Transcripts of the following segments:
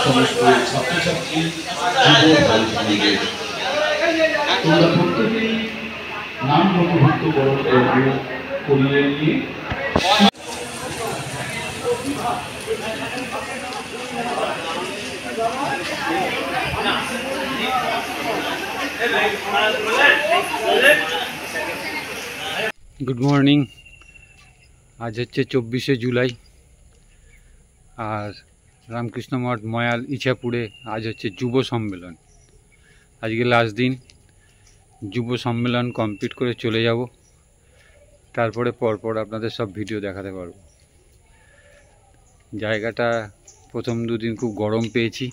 সমস্ত ছাত্রছাত্রী যুব ভাই বোনেদের তোমরা প্রত্যেকেই নাম নথিভুক্ত করিয়ে নিয়ে गुड मॉर्निंग। आज हे 24 जुलाई और रामकृष्ण मठ मयाल इछापुरे आज हे युव सम्मेलन। आज के लास्ट दिन युव सम्मेलन कमप्लीट करे चले যাব। तारपरे परपर आपनादेर सब भिडियो देखाते पारबो। जायगाटा प्रथम दुदिन खूब गरम पेয়েছি।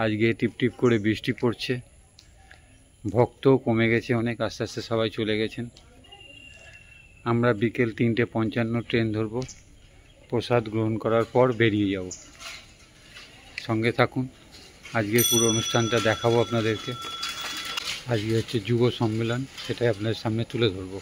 आजके टिप टिप करे बृष्टि पड़ছে। भक्तও कमे गेছে अनेक, आस्ते आस्ते सबाई चले गेছেন। আমরা বিকেল 3:55 ট্রেন ধরব। প্রসাদ গ্রহণ করার পর বেরিয়ে যাব। সঙ্গে থাকুন, আজকের পুরো অনুষ্ঠানটা দেখাবো আপনাদেরকে। আজকে হচ্ছে যুব সম্মেলন, সেটাই আপনাদের সামনে তুলে ধরব।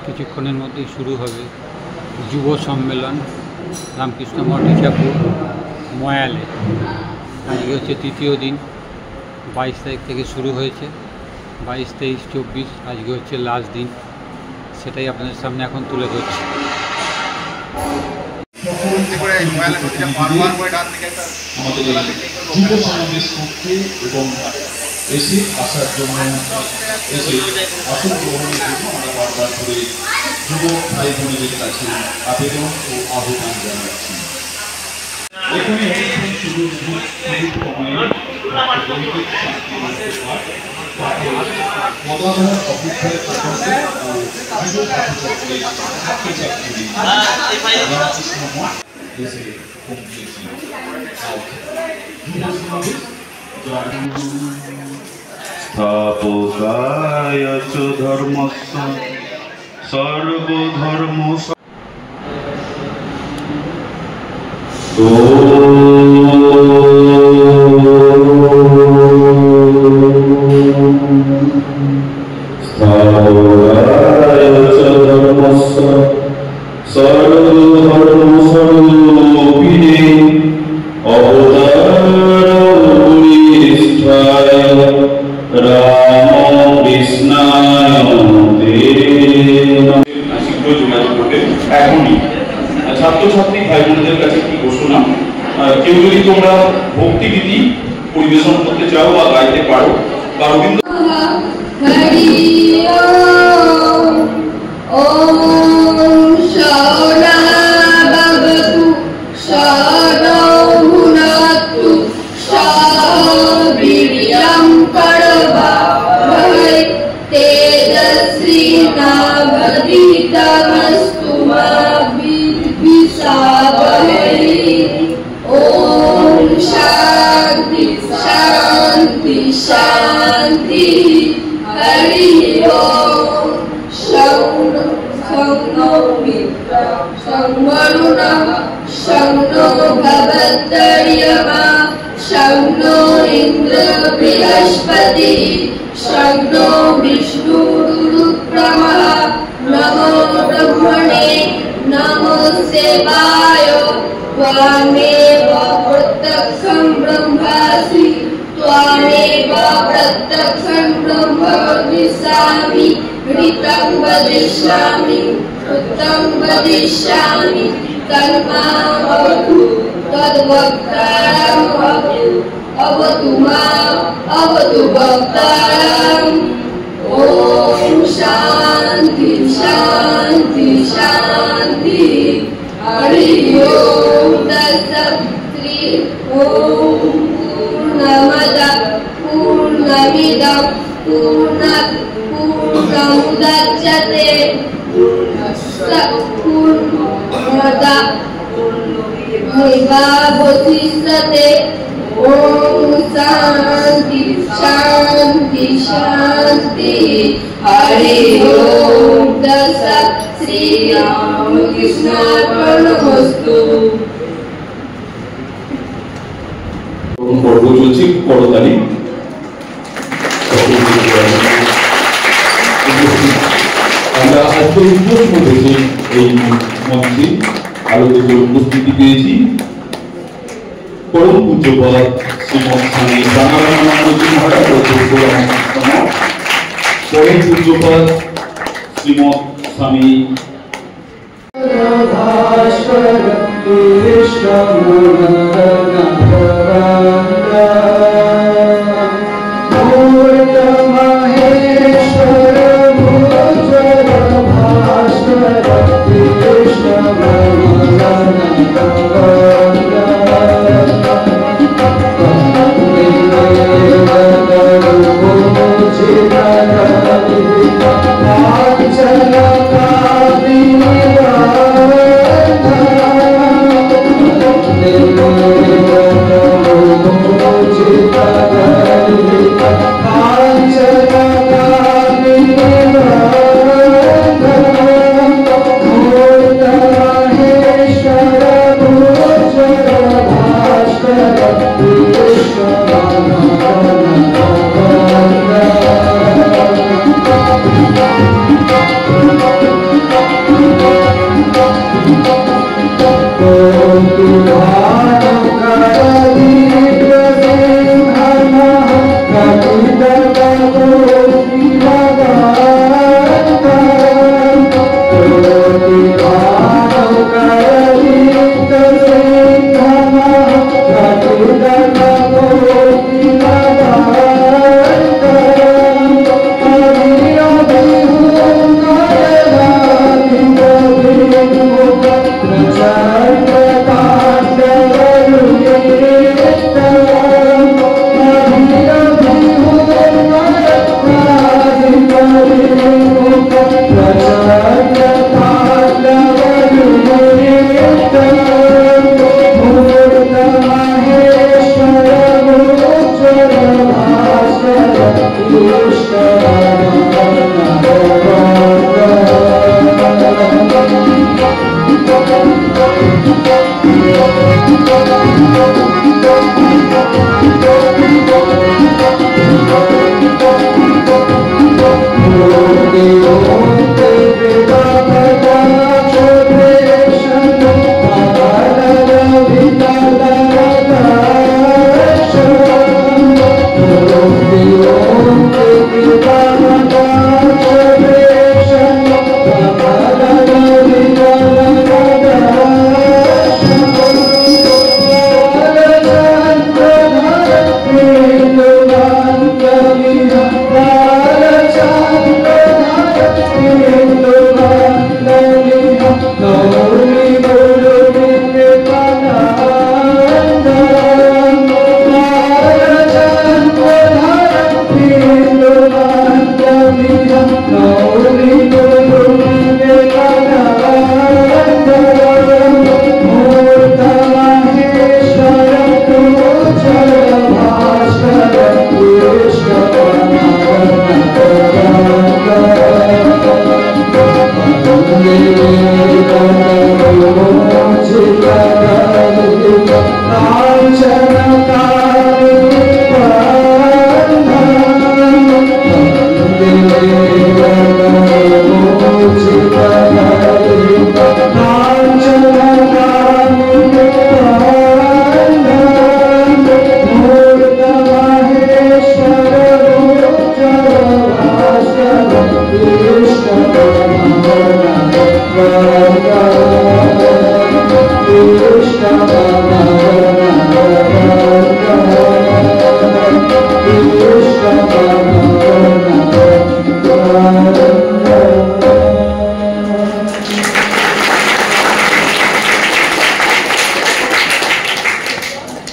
কিছুক্ষণের মধ্যেই শুরু হবে যুব সম্মেলন রামকৃষ্ণ মঠ ইছাপুর ময়ালে। আজকে হচ্ছে তৃতীয় দিন। 22 তারিখ থেকে শুরু হয়েছে। 22, 23, 24 আজকে হচ্ছে লাস্ট দিন। সেটাই আপনাদের সামনে এখন তুলে ধরছি। আমাদের যুব সমাবেশ করতে এবং এসে আসার জন্য এসে আসন গ্রহণের জন্য আমরা বারবার করে যুব ভাই বোনেদের কাছে আবেদন ও আহ্বান জানাচ্ছি। এখানে অনুষ্ঠান শুরু সময়ে মদাধার অপেক্ষায় থাকতে যুব ছাত্রছাত্রী রামকৃষ্ণ মঠ এসে পৌঁছেছি। स्थापकाय च धर्मस्य सर्वधर्म स्थापकाय च धर्मस्य सर्वधर्म सर्वोपिने ছাত্রছাত্রী ভাই বোনদের কাছে কি ঘোষণা, কেউ যদি তোমরা ভক্তিগীতি পরিবেশন করতে চাও বা গাইতে পারো বা রবীন্দ্র शांति हरि ओम शौनो मित्र संवरुण शौनो भवद्र्यमा शौनो इंद्र बृहस्पति शौनो विष्णु त्वामेव प्रत्यक्षं ब्रह्मासि त्वामेव प्रत्यक्षं ब्रह्म वदिष्यामि ऋतं वदिष्यामि श्रुतं वदिष्यामि तन्मामवतु तद्वक्तारम् अवतु माम् अवतु वक्तारम्। ओम शांति शांति शांति। हरि ओम तत्सत्। श्री ओम पूर्णमदः पूर्णमिदं पूर्णात् पूर्णमुदच्यते पूर्णस्य पूर्णमेवावशिष्यते। ओम शांति शांति शांति। हरि ओम तत्सत्। श्री रामकृष्णार्पणमस्तु। পর্ব চলছে করতালি। আমরা আজকে উপস্থিত হয়েছি এই মঞ্চে আলোচকের উপস্থিতি পেয়েছি পরম পূজ্যপাদ শ্রীমৎ স্বামী প্রাণারায়ণানন্দজি মহারাজ অধ্যক্ষ পরম পূজ্যপাদ শ্রীমৎ স্বামী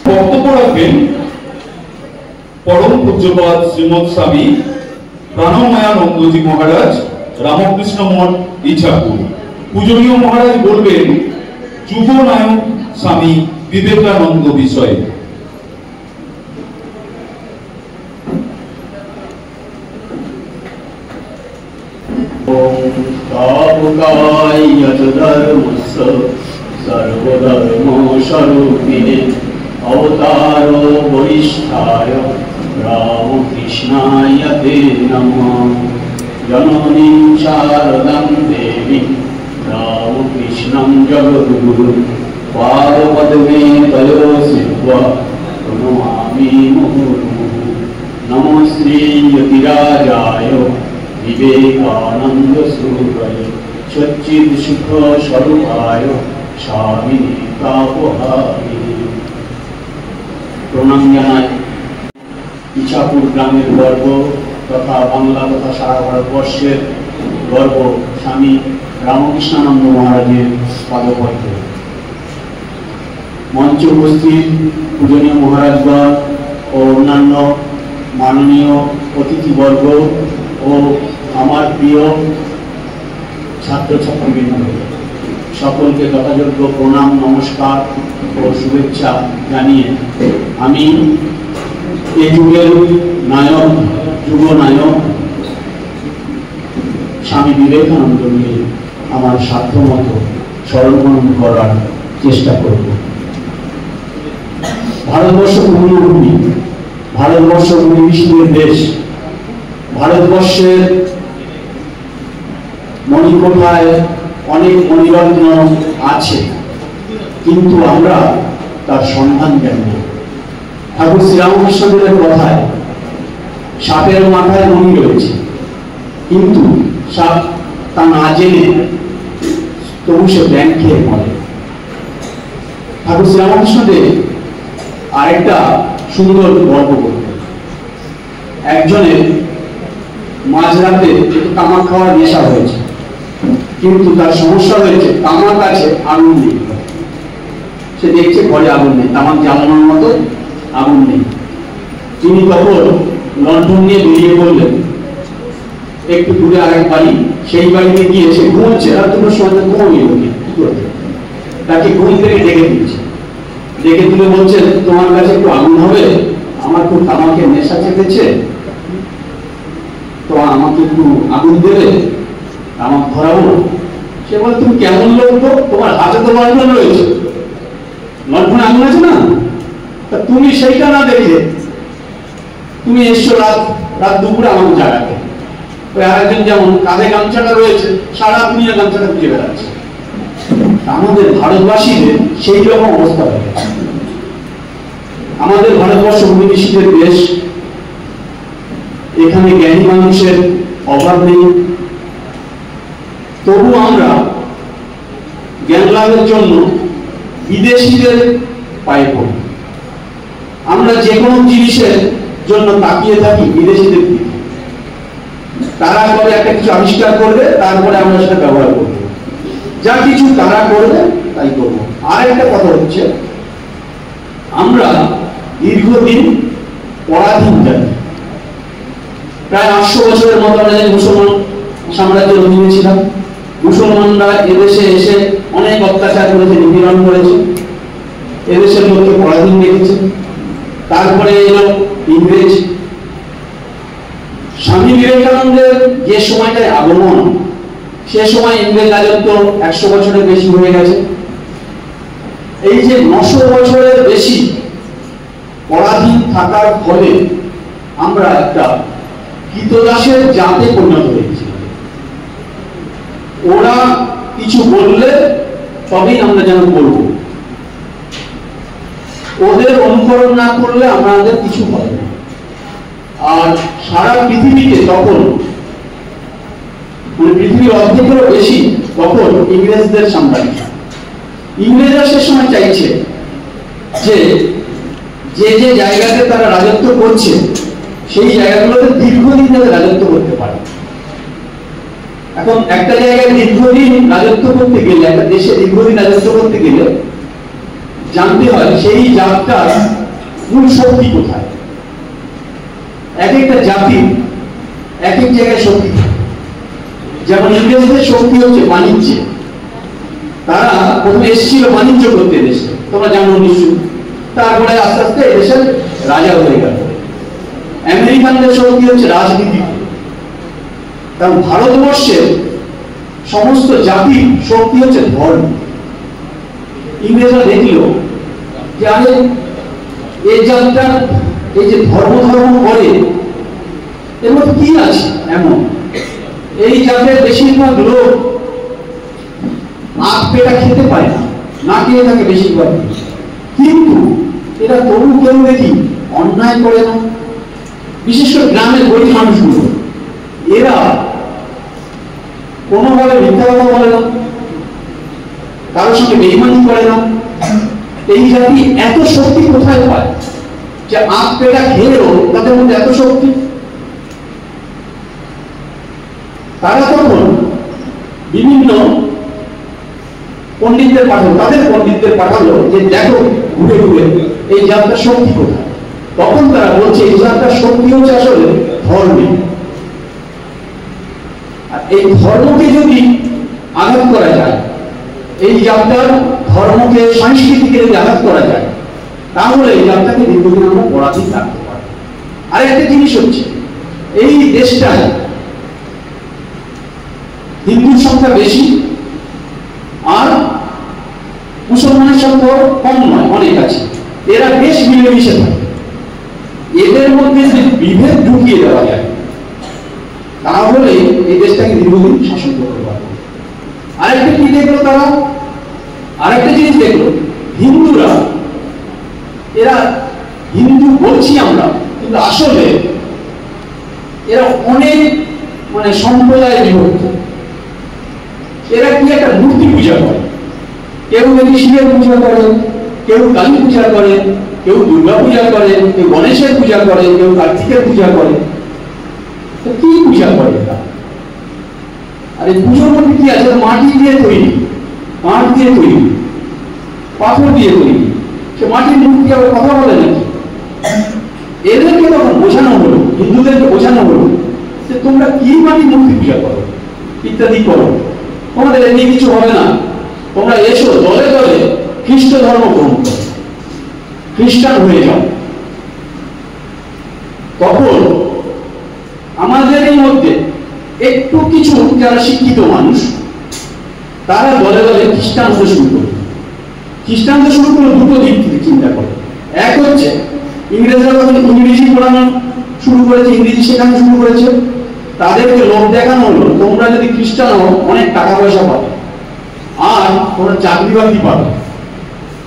বক্তব্য রাখবেন পরম পূজ্যপাদ শ্রীমৎ স্বামী প্রাণময়ানন্দজি মহারাজ, রামকৃষ্ণ মঠ, ইছাপুর। পূজনীয় মহারাজ বলবেন যুব নায়ক স্বামী বিবেকানন্দ বিষয়ে। সর্বধর্মস্বরূপিণে অবতার বরিষ্ঠায় রামকৃষ্ণায় তে নমঃ। জননীং শারদাং দেবীং রামকৃষ্ণং জগদ্গুরু পাদপদ্মে তয়ো সিদ্ধা প্রণমামি মুহুর্মুহুঃ। নমো শ্রী যতিরাজায় বিবেকানন্দ সুরায় সচ্চিদ সুখ স্বরূপায় স্বামিনে তাপহারিণে। প্রণাম জানাই ইছাপুর গ্রামের গর্ব তথা বাংলা তথা সারা ভারতবর্ষের গর্ব স্বামী রামকৃষ্ণানন্দ মহারাজের পাদপদ্মে। মঞ্চে উপস্থিত পূজনীয় মহারাজগণ ও অন্যান্য মাননীয় অতিথিবর্গ ও আমার প্রিয় ছাত্রছাত্রীবৃন্দ, সকলকে যথাযোগ্য প্রণাম, নমস্কার ও শুভেচ্ছা জানিয়ে আমি এই যুগের নায়ক, যুব নায়ক স্বামী বিবেকানন্দকে আমার সাধ্যমতো স্মরণ করার চেষ্টা করব। ভারতবর্ষ পূর্ণভূমি, ভারতবর্ষ মুনিঋষিদের দেশ, ভারতবর্ষের মণিকোঠায় অনেক মণিরত্ন আছে, কিন্তু আমরা তার সন্ধান জানি না। ঠাকুর শ্রীরামকৃষ্ণদেবের কথায় সাপের মাথায় মণি রয়েছে, কিন্তু সাপ তা না জেনে তবু সে ব্যাং খেয়ে মরে। ঠাকুর শ্রীরামকৃষ্ণদেব আরেকটা সুন্দর গল্প করতেন। একজনের মাঝরাতে একটু তামাক খাওয়ার নেশা হয়েছে, কিন্তু তার সমস্যা হয়েছে তামাক আছে, আগুন নেই। সে দেখছে ঘরে আগুন নেই, তামাক জ্বালানোর মতো আগুন নেই। তিনি তখন লণ্ঠন নিয়ে বেরিয়ে পড়লেন একটু দূরে আরেক বাড়ি, সেই বাড়িতে গিয়ে সে ঘুমোচ্ছে, আর দুটোর সময় ঘুমিয়ে তাকে ঘুম থেকে ডেকে দিচ্ছে। ডেকে তুলে বলছেন, তোমার কাছে একটু আগুন হবে? আমার খুব তামাকের নেশা চেপেছে, তো আমাকে একটু আগুন দেবে, আমার ধরাবো। সে বলে, তুমি কেমন লোক তো, তোমার হাতে তো লণ্ঠন রয়েছে, লণ্ঠনে আগুন আছে না, তা তুমি সেইটা না দেখে তুমি এসছো রাত দুপুরে আমাকে জাগাতে। ওই আরেকজন যেমন কাঁধে গামছাটা রয়েছে, সারা দুনিয়া গামছাটা খুঁজে বেড়াচ্ছে। আমাদের ভারতবাসীদের সেই রকম অবস্থা হয়ে গেছে। আমাদের ভারতবর্ষ মুনিঋষিদের দেশ, এখানে জ্ঞানী মানুষের অভাব নেই, তবু আমরা জ্ঞান লাভের জন্য বিদেশিদের পায়ে পড়ি। আমরা যে কোনো জিনিসের জন্য তাকিয়ে থাকি বিদেশিদের দিকে। তারা করে একটা কিছু আবিষ্কার করবে, তারপরে আমরা সেটা ব্যবহার করব। যা কিছু তারা করবে তাই করবো। আর একটা কথা হচ্ছে, আমরা দীর্ঘদিন পরাধীন জাতি, প্রায় 800 বছরের মতো আমরা মুসলমান সাম্রাজ্যের অধীনে ছিলাম। মুসলমানরা এদেশে এসে অনেক অত্যাচার করেছে, নিপীড়ন করেছে, এদেশের লোককে পরাধীন রেখেছে। তারপরে এলো ইংরেজ। স্বামী বিবেকানন্দের যে সময়টায় আগমন, সে সময় ইংরেজ রাজত্ব 100 বছরের বেশি হয়ে গেছে। এই যে 900 বছরের বেশি পরাধীন থাকার ফলে আমরা একটা কৃতদাসের জাতে পরিণত হয়েছি। ওরা কিছু বললে তবেই আমরা যেন করবো, ওদের অনুকরণ না করলে আমাদের কিছু হয় না। আর সারা পৃথিবীতে তখন, মানে পৃথিবীর অর্ধেকেরও বেশি তখন ইংরেজদের সাম্রাজ্য। ইংরেজরা সে সময় চাইছে যে যে যে জায়গাতে তারা রাজত্ব করছে সেই জায়গাগুলোতে দীর্ঘদিন যাতে রাজত্ব করতে পারে। এখন একটা জায়গায় দীর্ঘদিন রাজত্ব করতে গেলে, একটা দেশে দীর্ঘদিন রাজত্ব করতে গেলে জানতে হয় সেই জাতটার মূল শক্তি কোথায়। এক একটা জাতির এক এক জায়গায় শক্তি থাকে। যেমন ইংরেজদের শক্তি হচ্ছে বাণিজ্যে, তারা প্রথমে এসেছিল বাণিজ্য করতে দেশে, তোমরা জানো নিশ্চয়ই। তারপরে আস্তে আস্তে এদেশের রাজা হয়ে গেল। আমেরিকানদের শক্তি হচ্ছে রাজনীতি। কারণ ভারতবর্ষের সমস্ত জাতির শক্তি হচ্ছে ধর্ম। ইংরেজরা দেখল যে আরে এই জাতটা এই যে ধর্ম করে এর মধ্যে কি আছে এমন, এই জাতের বেশিরভাগ লোক আখ পেটা খেতে পারে না, না খেয়ে থাকে বেশিরভাগ, কিন্তু এরা তবু কেউ দেখি অন্যায় করে না। বিশেষ করে গ্রামের গরিব মানুষগুলো, এরা কোনোভাবে মিথ্যা কথা বলে না, কারোর সঙ্গে বেইমানি করে না। এই জাতি এত শক্তি কোথায় পায় যে আখ পেটা খেয়েও তাদের মধ্যে এত শক্তি? তারা তখন বিভিন্ন পণ্ডিতদের পাঠালো, তাদের পণ্ডিতদের পাঠালো যে দেখো ঘুরে ঘুরে এই জাতটার শক্তি কোথায়। তখন তারা বলছে এই জাতটার শক্তি হচ্ছে আসলে ধর্মে। আর এই ধর্মকে যদি আঘাত করা যায়, এই জাতটার ধর্মকে সংস্কৃতিকে যদি আঘাত করা যায়, তাহলে এই জাতটাকে দীর্ঘদিন আমরা পরাধীন রাখতে পারি। আর একটা জিনিস হচ্ছে এই দেশটায় হিন্দুর সংখ্যা বেশি আর মুসলমানের সংখ্যা কম নয়, অনেক আছে। এরা বেশ মিলেমিশে থাকে। এদের মধ্যে যে বিভেদ ঢুকিয়ে দেওয়া যায়, তাহলে এই দেশটাকে দীর্ঘদিন শাসন করতে পারবে। আরেকটা কি দেখলো তারা, আরেকটা জিনিস দেখলো, হিন্দুরা, এরা হিন্দু বলছি আমরা, কিন্তু আসলে এরা অনেক সম্প্রদায় বিভক্ত। এরা কি একটা মূর্তি পূজা করে, কেউ যদি শিবের পূজা করে, কেউ কালী পূজা করে, কেউ দুর্গা পূজা করে, কেউ গণেশের পূজা করে, কেউ কার্তিকের পূজা করে। তো কি পূজা করে এরা? আর এই পুজোর মধ্যে কি আছে? মাটি দিয়ে তৈরি, কাঠ দিয়ে তৈরি, পাথর দিয়ে তৈরি। সে মাটির মূর্তি আবার কথা বলে নাকি? এদেরকে তখন বোঝানো হলো, হিন্দুদেরকে বোঝানো হলো যে তোমরা কি মাটির মূর্তি পূজা করো ইত্যাদি করো, তোমাদের এমনি কিছু হবে না। তোমরা এসো দলে দলে খ্রিস্ট ধর্ম গ্রহণ করো, খ্রিস্টান হয়ে যাও। তখন আমাদেরই মধ্যে একটু কিছু যারা শিক্ষিত মানুষ, তারা দলে দলে খ্রিস্টান হতে শুরু করলো। খ্রিস্টান হতে শুরু করলো দুটো দিক থেকে চিন্তা করে। এক হচ্ছে ইংরেজরা যখন ইংরেজি পড়ানো শুরু করেছে, ইংরেজি শেখানো শুরু করেছে, তাদেরকে লোক দেখানো হলো তোমরা যদি খ্রিস্টান হও অনেক টাকা পয়সা পাবে, আর তোমরা চাকরি বাকরি পাবে,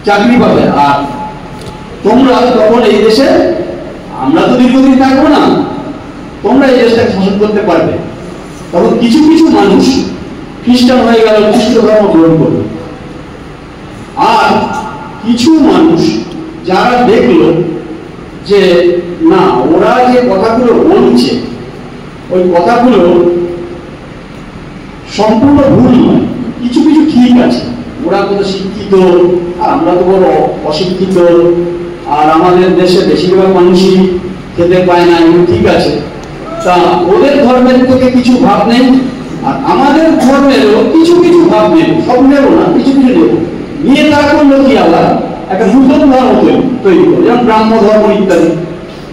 চাকরি পাবে। আর তোমরা তখন এই দেশে, আমরা তো দীর্ঘদিন থাকবো না, তোমরা এই দেশটাকে শাসন করতে পারবে। তখন কিছু কিছু মানুষ খ্রিস্টান হয়ে গেল, খ্রিস্ট ধর্ম গ্রহণ করবে। আর কিছু মানুষ যারা দেখলো যে না, ওরা যে কথাগুলো বলছে ওই কথাগুলো সম্পূর্ণ ভুল নয়, কিছু কিছু ঠিক আছে। ওরা কত শিক্ষিত, আমরা তো বড় অশিক্ষিত, আর আমাদের দেশে বেশিরভাগ মানুষই খেতে পায় না, এগুলো ঠিক আছে। তা ওদের ধর্মের থেকে কিছু ভাব নেই, আর আমাদের ধর্মেরও কিছু কিছু ভাব নেই, সব নেব না, কিছু কিছু নেব। নিয়ে তারা করলো কি, আবার একটা নূতন ধর্ম তৈরি করলো, যেমন ব্রাহ্ম ধর্ম ইত্যাদি।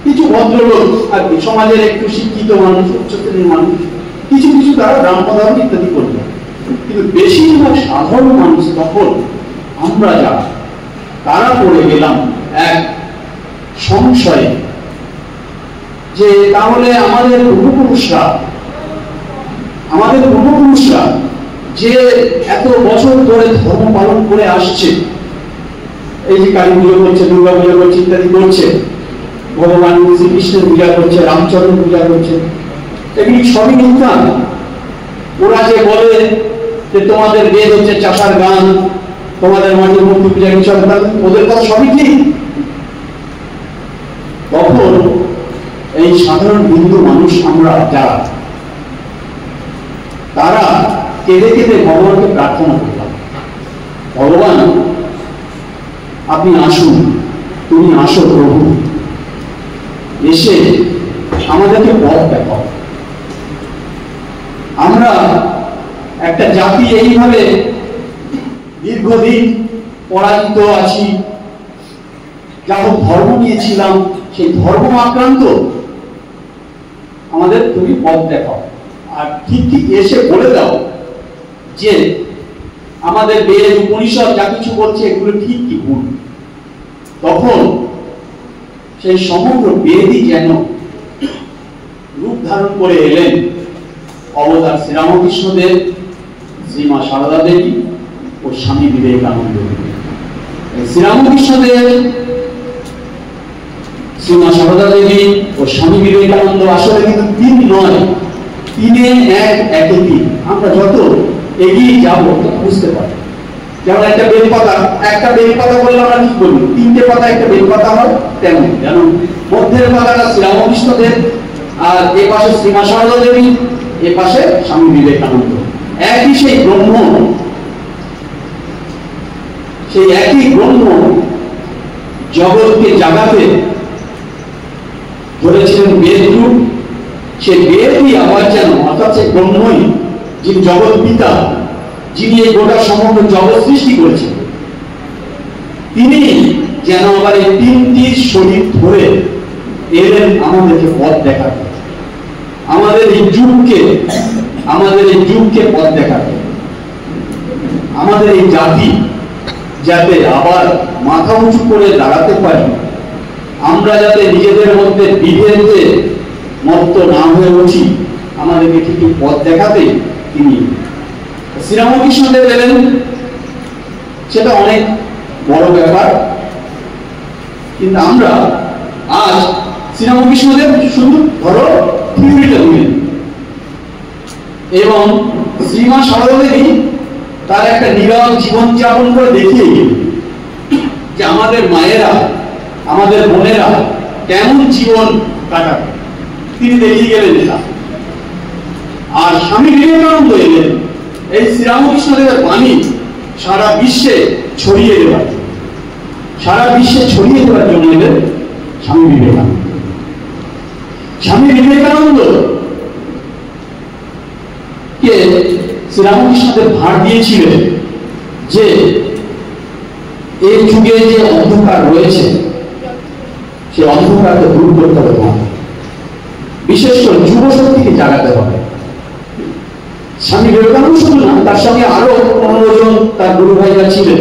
কিছু ভদ্রলোক আর কি, সমাজের একটু শিক্ষিত মানুষ, উচ্চ শ্রেণীর মানুষ, কিছু কিছু তারা ব্রাহ্ম ধর্ম ইত্যাদি করলো। কিন্তু বেশিরভাগ সাধারণ মানুষ তখন আমরা যারা, তারা পড়ে গেলাম এক সংশয়ে যে তাহলে আমাদের পূর্বপুরুষরা যে এত বছর ধরে ধর্ম পালন করে আসছে, এই যে কালী পুজো করছে, দুর্গা পুজো করছে ইত্যাদি করছে, ভগবান শ্রীকৃষ্ণের পূজা করছে, রামচন্দ্র পূজা করছে, এগুলি সবই মিথ্যা। ওরা যে বলে যে তোমাদের বেদ হচ্ছে চাষার গান, তোমাদের মাটির মূর্তি পূজা কিছু, ওদের কথা সবই ঠিক। তখন এই সাধারণ হিন্দু মানুষ আমরা যারা, তারা কেঁদে কেঁদে ভগবানকে প্রার্থনা করলাম, ভগবান আপনি আসুন, তুমি আসো প্রভু, এসে আমাদেরকে পথ দেখাও। আমরা একটা জাতি এইভাবে দীর্ঘদিন পরাজিত আছি, যা ধর্ম নিয়েছিলাম সেই ধর্ম আক্রান্ত, আমাদের তুমি পথ দেখাও। আর ঠিক ঠিক এসে বলে দাও যে আমাদের বেদ উপনিষদ যা কিছু বলছে এগুলো ঠিক কি ভুল। তখন সেই সমগ্র বেদই যেন রূপ ধারণ করে এলেন অবতার শ্রীরামকৃষ্ণদেব, শ্রীমা সারদা দেবী ও স্বামী বিবেকানন্দ। শ্রীরামকৃষ্ণদেব, শ্রীমা সারদা দেবী ও স্বামী বিবেকানন্দ আসলে কিন্তু তিন নয়, তিনে এক, একে তিন। আমরা যত এগিয়ে যাব তত বুঝতে পারি। যেমন একটা বেলপাতা, একটা বেলপাতা বললে আমরা কি বলি, তিনটে পাতা একটা বেলপাতা হয়, তেমন যেন মধ্যের পাতাটা শ্রীরামকৃষ্ণদেব, আর এ পাশে শ্রীমা সারদা দেবী, এ পাশে স্বামী বিবেকানন্দ। একই সেই ব্রহ্ম, সেই একই ব্রহ্ম জগৎকে জাগাতে ধরেছিলেন বেদ রূপ। সে বেদই আবার যেন, অর্থাৎ সেই ব্রহ্মই যিনি জগৎ পিতা, যিনি এই গোটা সমগ্র জগৎ সৃষ্টি করেছেন, তিনি যেন আবার এই তিনটি শরীর ধরে এলেন আমাদেরকে পথ দেখাতে, আমাদের এই যুগকে পথ দেখাতে, আমাদের এই জাতি যাতে আবার মাথা উঁচু করে দাঁড়াতে পারি, আমরা যাতে নিজেদের মধ্যে বিভেদে মত্ত না হয়ে উঠি, আমাদেরকে ঠিক পথ দেখাতে তিনি শ্রীরামকৃষ্ণদেব এলেন। সেটা অনেক বড় ব্যাপার, কিন্তু আমরা আজ শ্রীরামকৃষ্ণদেব শুধু ধরো থিওরিটা দিলেন, এবং শ্রীমা সারদা দেবী তার একটা নীরব জীবনযাপন করে দেখিয়ে গেলেন যে আমাদের মায়েরা, আমাদের বোনেরা কেমন জীবন কাটাবে, তিনি দেখিয়ে গেলেন এটা। আর স্বামী বিবেকানন্দ এলেন এই শ্রীরামকৃষ্ণদেবের বাণী সারা বিশ্বে ছড়িয়ে দেওয়ার জন্য এলেন স্বামী বিবেকানন্দ। স্বামী বিবেকানন্দ কে শ্রীরামকৃষ্ণদেব ভার দিয়েছিলেন যে এই যুগে যে অন্ধকার রয়েছে সে অন্ধকারকে দূর করতে হবে, বিশেষ করে যুব শক্তিকে জাগাতে হবে। স্বামী বিবেকানন্দ শুধু না, তার সঙ্গে আরো 15 জন তার গুরু ভাইরা ছিলেন।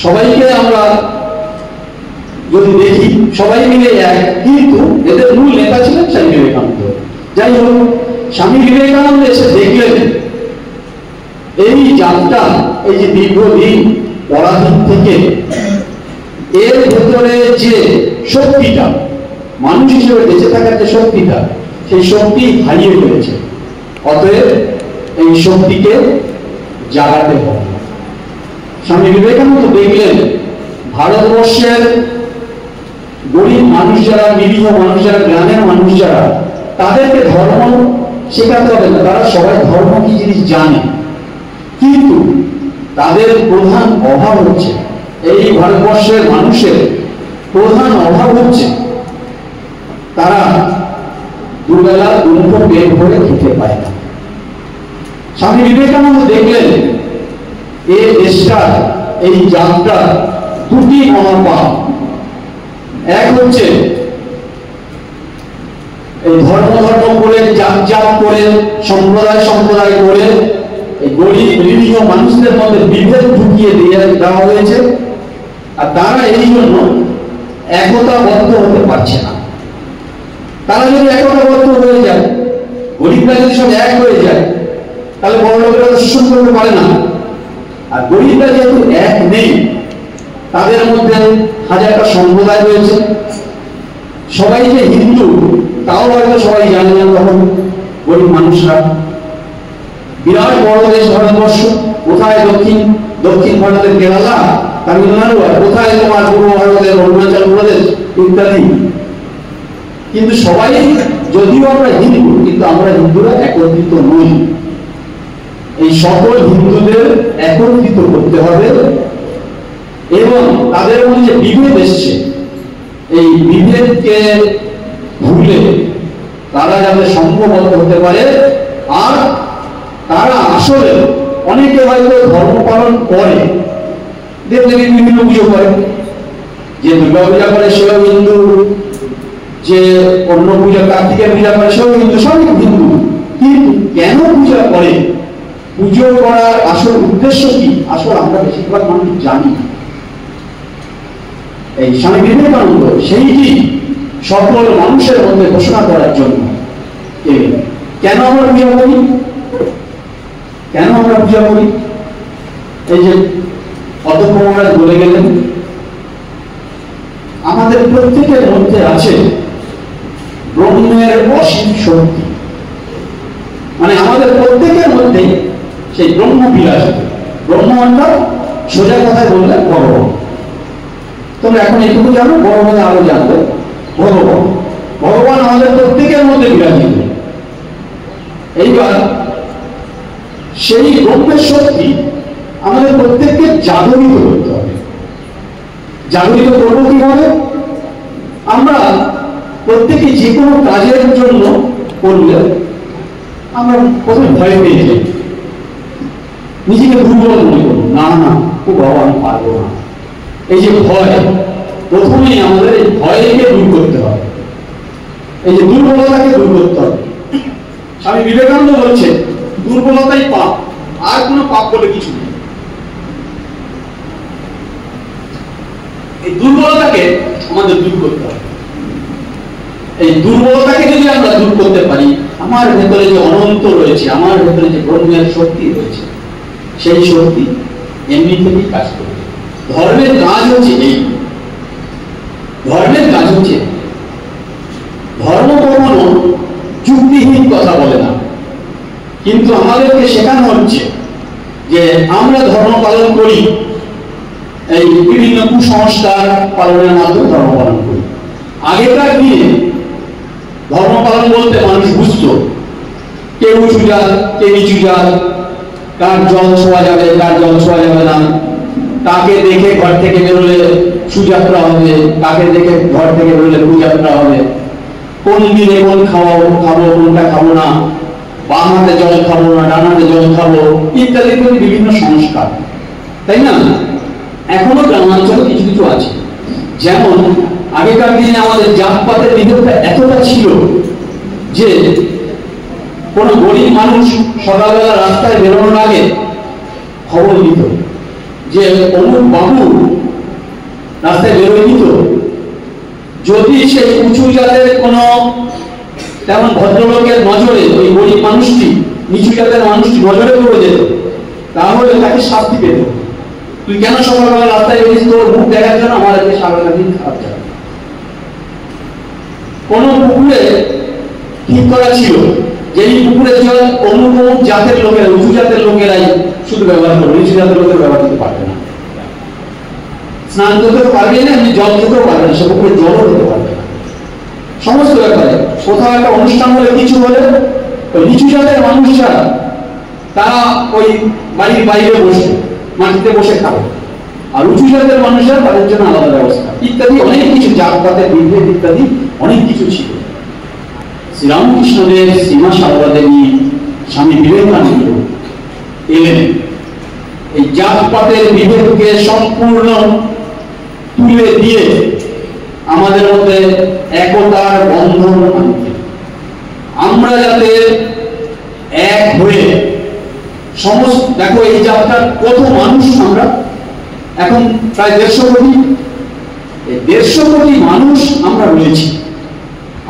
সবাইকে আমরা যদি দেখি সবাই মিলে এক, কিন্তু এদের মূল নেতা ছিলেন স্বামী বিবেকানন্দ। যাই হোক, স্বামী বিবেকানন্দ এসে দেখলেন এই যাত্রা, এই যে দীর্ঘদিন পরাধীন থেকে এর ভেতরে যে শক্তিটা, মানুষ হিসেবে বেঁচে থাকার যে শক্তিটা, সেই শক্তি হারিয়ে ফেলেছে। অতএব এই শক্তিকে জাগাতে হবে। স্বামী বিবেকানন্দ দেখলেন ভারতবর্ষের গরিব মানুষ যারা, নিরীহ মানুষ যারা, গ্রামের মানুষ যারা, তাদেরকে ধর্ম শেখাতে হবে না, তারা সবাই ধর্ম কি জিনিস জানে, কিন্তু তাদের প্রধান অভাব হচ্ছে, এই ভারতবর্ষের মানুষের প্রধান অভাব হচ্ছে তারা দুবেলা দুমুঠো পেট ভরে খেতে পায় না। স্বামী বিবেকানন্দ দেখলেন এই দেশটার, এই যাত্রা দুটি মনোভাব। এক হচ্ছে এই ধর্ম করে, জাত করে, সম্প্রদায় করে এই গরিব নিরীহ মানুষদের মধ্যে বিভেদ ঢুকিয়ে দেওয়া হয়েছে, আর তারা এই জন্য একতাবদ্ধ হতে পারছে না। তারা যদি একতাবদ্ধ হয়ে যায়, গরিবরা যদি সব এক হয়ে যায়, তাহলে বড় লোকেরা শোষণ করতে পারে না। আর গরিবরা যেহেতু এক নেই, তাদের মধ্যে হাজারটা সম্প্রদায় রয়েছে, সবাই যে হিন্দু তাও হয়তো সবাই জানে না। তখন গরিব মানুষরা, বিরাট বড় দেশ ভারতবর্ষ, কোথায় দক্ষিণ ভারতের কেরালা, তামিলনাড়ু, আর কোথায় তোমার পূর্ব ভারতের অরুণাচল প্রদেশ ইত্যাদি, কিন্তু সবাই যদিও আমরা হিন্দু, কিন্তু আমরা হিন্দুরা একত্রিত নই। এই সকল হিন্দুদের একত্রিত করতে হবে এবং তাদের মধ্যে যে বিভেদ এসছে, এই বিভেদকে ভুলে তারা যাতে সংঘবদ্ধ হতে পারে। আর তারা আসলে অনেকে হয়তো ধর্ম পালন করে, দেখলে বিভিন্ন পুজো করে, যে দুর্গা পূজা করে সেও হিন্দু, যে অন্য পূজা কার্তিকের পূজা করে সেও হিন্দু, সবই হিন্দু। কিন্তু কেন পূজা করে, পুজো করার আসল উদ্দেশ্য কি, আসলে আমরা বেশিরভাগ মানুষ জানি না। এই স্বামী বিবেকানন্দ সেইটি সকল মানুষের মধ্যে ঘোষণা করার জন্য কেন আমরা পূজা করি, কেন আমরা পূজা করি, এই যে অধ্যক্ষ মহারাজ বলে গেলেন, আমাদের প্রত্যেকের মধ্যে আছে ব্রহ্মের অসীম শক্তি। মানে আমাদের প্রত্যেকের মধ্যে সেই ব্রহ্ম বিরাজ। ব্রহ্ম অর্থাৎ সোজা কথায় বললে ভগবান। তোমরা এখন এইটুকু জানো, বড় হলে আরো জানবে ভগবান। ভগবান আমাদের প্রত্যেকের মধ্যে বিরাজিত। এইবার সেই ব্রহ্মের শক্তি আমাদের প্রত্যেককে জাগরিত করতে হবে। জাগরিত করবো কিভাবে? আমরা প্রত্যেকে যে কোনো কাজের জন্য করলে আমরা প্রথমে ভয় পেয়ে যাই, নিজেকে দুর্বল মনে করব, না না ও বাবা আমি পারবো না। এই যে ভয়, প্রথমেই আমাদের এই ভয়কে দূর করতে হবে, এই যে দুর্বলতাকে দূর করতে হবে। স্বামী বিবেকানন্দ বলছে দুর্বলতাই পাপ, আর কোনো পাপ বলে কিছু নেই। এই দুর্বলতাকে আমাদের দূর করতে হবে। এই দুর্বলতাকে যদি আমরা দূর করতে পারি, আমার ভেতরে যে অনন্ত রয়েছে, আমার ভেতরে যে ব্রহ্মের শক্তি রয়েছে, সেই শক্তি এমনি থেকেই কাজ করবে। ধর্মের কাজ হচ্ছে এই, ধর্মের কাজ হচ্ছে, ধর্ম কখনো যুক্তিহীন কথা বলে না, কিন্তু আমাদেরকে শেখানো হচ্ছে যে আমরা ধর্ম পালন করি, এই বিভিন্ন কুসংস্কার পালনের মাধ্যমে ধর্ম পালন করি। আগেকার দিনে ধর্ম পালন বলতে মানুষ বুঝত কে উঁচু জাত কে নিচু জাত, কার জল ছোঁয়া যাবে কার জল ছোঁয়া যাবে না, কাকে দেখে ঘর থেকে বেরোলে সুযাত্রা হবে, কাকে দেখে ঘর থেকে বেরোলে কুযাত্রা হবে, কোন দিনে কোন খাবো কোনটা খাবো না, বাম হাতে জল খাবো না ডান হাতে জল খাবো, ইত্যাদি ইত্যাদি বিভিন্ন সংস্কার, তাই না? এখনো গ্রামাঞ্চলে কিছু কিছু আছে। যেমন আগেকার দিনে আমাদের জাতপাতের বিভেদটা এতটা ছিল যে কোন গরিব মানুষ সকালবেলা রাস্তায় বেরোনোর আগে খবর দিত যে অমুক বাবু রাস্তায় বেরোয় দিত। যদি সেই উঁচু জাতের কোন তেমন ভদ্রলোকের নজরে ওই গরিব মানুষটি নিচু জাতের মানুষটি নজরে পড়ে যেত, তাহলে তাকে শাস্তি পেত। তুই কেন সকালবেলা রাস্তায় বেরিয়েছিস, তোর মুখ দেখার জন্য আমার আজকে সারাটা দিন খারাপ যাবে। কোন পুকুরে ঠিক করা ছিল যে এই পুকুরের জল অমুক অমুক জাতের লোকেরা, উঁচু জাতের লোকেরাই শুধু ব্যবহার করবে, নিচু জাতের লোকের ব্যবহার করতে পারবে না। স্নান করতে পারবে না, এমনি জল খেতেও পারবে না, সে পুকুরে জলও খেতে পারবে না। সমস্ত ব্যাপারে কোথাও একটা অনুষ্ঠান হলে কিছু হলে ওই নিচু জাতের মানুষরা তারা ওই বাড়ির বাইরে বসে মাটিতে বসে খাবে, আর উঁচু জাতের মানুষরা তাদের জন্য আলাদা ব্যবস্থা, ইত্যাদি অনেক কিছু, জাতপাতের বিভেদ ইত্যাদি অনেক কিছু ছিল। শ্রীরামকৃষ্ণদেব, শ্রীমা সারদা দেবী, স্বামী বিবেকানন্দ এলেন এই জাতপাতের বিভেদকে সম্পূর্ণ তুলে দিয়ে আমাদের মধ্যে একতার বন্ধন আনতে, আমরা যাতে এক হয়ে সমস্ত, দেখো এই জাতটার কত মানুষ, আমরা এখন প্রায় 150 কোটি, এই 150 কোটি মানুষ আমরা রয়েছি।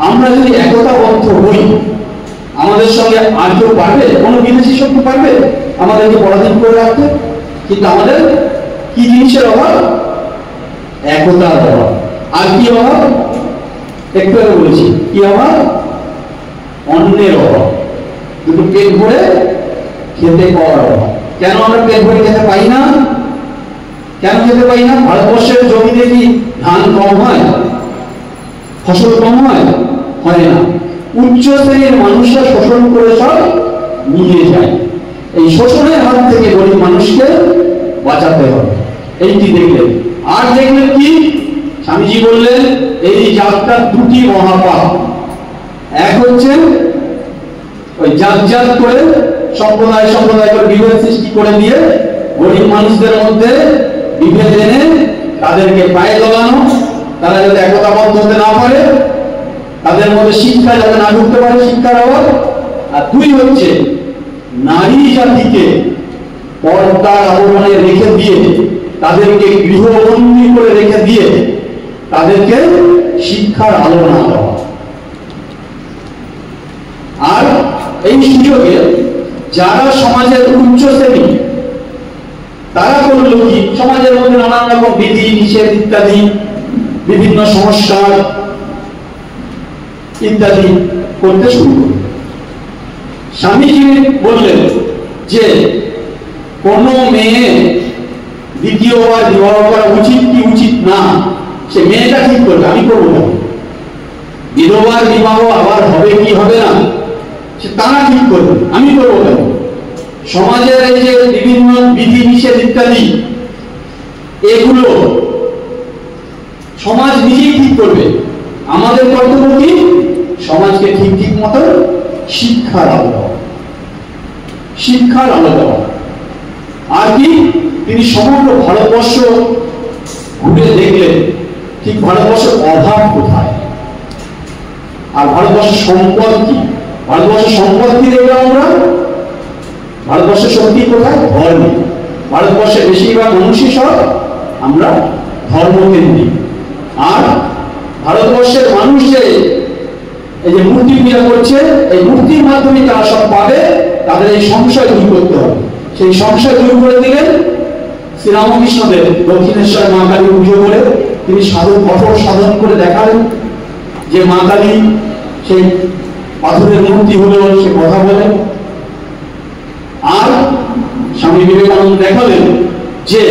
আমরা যদি একতাবদ্ধ হই, আমাদের সঙ্গে আর কেউ পারবে? কোনো বিদেশি শক্তি পারবে আমাদেরকে পরাধীন করে রাখতে? কিন্তু আমাদের কি জিনিসের অভাব? একতার অভাব। আর কি অভাব? একটু আগে বলেছি, কি অভাব? অন্নের অভাব, দুটো পেট ভরে খেতে পাওয়ার অভাব। কেন আমরা পেট ভরে খেতে পাই না? কেন খেতে পাই না? ভারতবর্ষের জমিতে কি ধান কম হয়, ফসল কম হয়? হয় না। উচ্চ শ্রেণীর মানুষরা শোষণ করে সব নিয়ে যায়। এই শোষণের হাত থেকে গরিব মানুষকে বাঁচাতে হবে। এইটি দেখলেন। আর দেখলেন কি? স্বামীজি বললেন এই যাত্রার দুটি মহাপাপ। এক হচ্ছে ওই জাত করে সম্প্রদায় করে বিভেদ সৃষ্টি করে দিয়ে গরিব মানুষদের মধ্যে বিভেদ এনে তাদেরকে পায়ে লাগানো, তারা যাতে একতাবদ্ধ হতে না পারে, তাদের মধ্যে শিক্ষা যাতে না ঢুকতে পারে, শিক্ষার অভাব। আর দুই হচ্ছে নারী জাতিকে পর্দার আবরণে রেখে দিয়ে, তাদেরকে গৃহবন্দী করে রেখে দিয়ে তাদেরকে শিক্ষার আলো না দেওয়া। আর এই সুযোগে যারা সমাজের উচ্চ শ্রেণী তারা করল কি? সমাজের মধ্যে নানান রকম বিধি নিষেধ ইত্যাদি, বিভিন্ন সংস্কার ইত্যাদি করতে শুরু করল। স্বামীজি বললেন যে কোন মেয়ে দ্বিতীয়বার বিবাহ করা উচিত কি উচিত না সে মেয়েটা ঠিক করবে, আমি করবো না। বিধবার বিবাহ আবার হবে কি হবে না সে তারা ঠিক করবে, আমি করবো কেন? সমাজের এই যে বিভিন্ন বিধি নিষেধ ইত্যাদি এগুলো সমাজ নিজেই ঠিক করবে। আমাদের কর্তব্য কি? সমাজকে ঠিক মতো শিক্ষার আলো দেওয়া, শিক্ষার আলো দেওয়া। আর কি? তিনি সমগ্র ভারতবর্ষ ঘুরে দেখলেন ঠিক ভারতবর্ষের অভাব কোথায় আর ভারতবর্ষের সম্পদ কি। ভারতবর্ষের সম্পদ কি দেখলাম আমরা? ভারতবর্ষের শক্তি কোথায়? ধর্মে। ভারতবর্ষের বেশিরভাগ মানুষই সব আমরা ধর্মকেন্দ্রিক। আর ভারতবর্ষের মানুষ যে এই যে মূর্তি পূজা করছে, এই মূর্তির মাধ্যমে তারা সব পাবে, তাদের এই সংশয় দূর করতে হবে। সেই সংশয় দূর করে দিলেন শ্রীরামকৃষ্ণদেব। দক্ষিণেশ্বর মা কালী পুজো করে তিনি কঠোর সাধন করে দেখালেন যে মা কালী সেই পাথরের মূর্তি হলেও সে কথা বলেন। আর স্বামী বিবেকানন্দ দেখালেন যে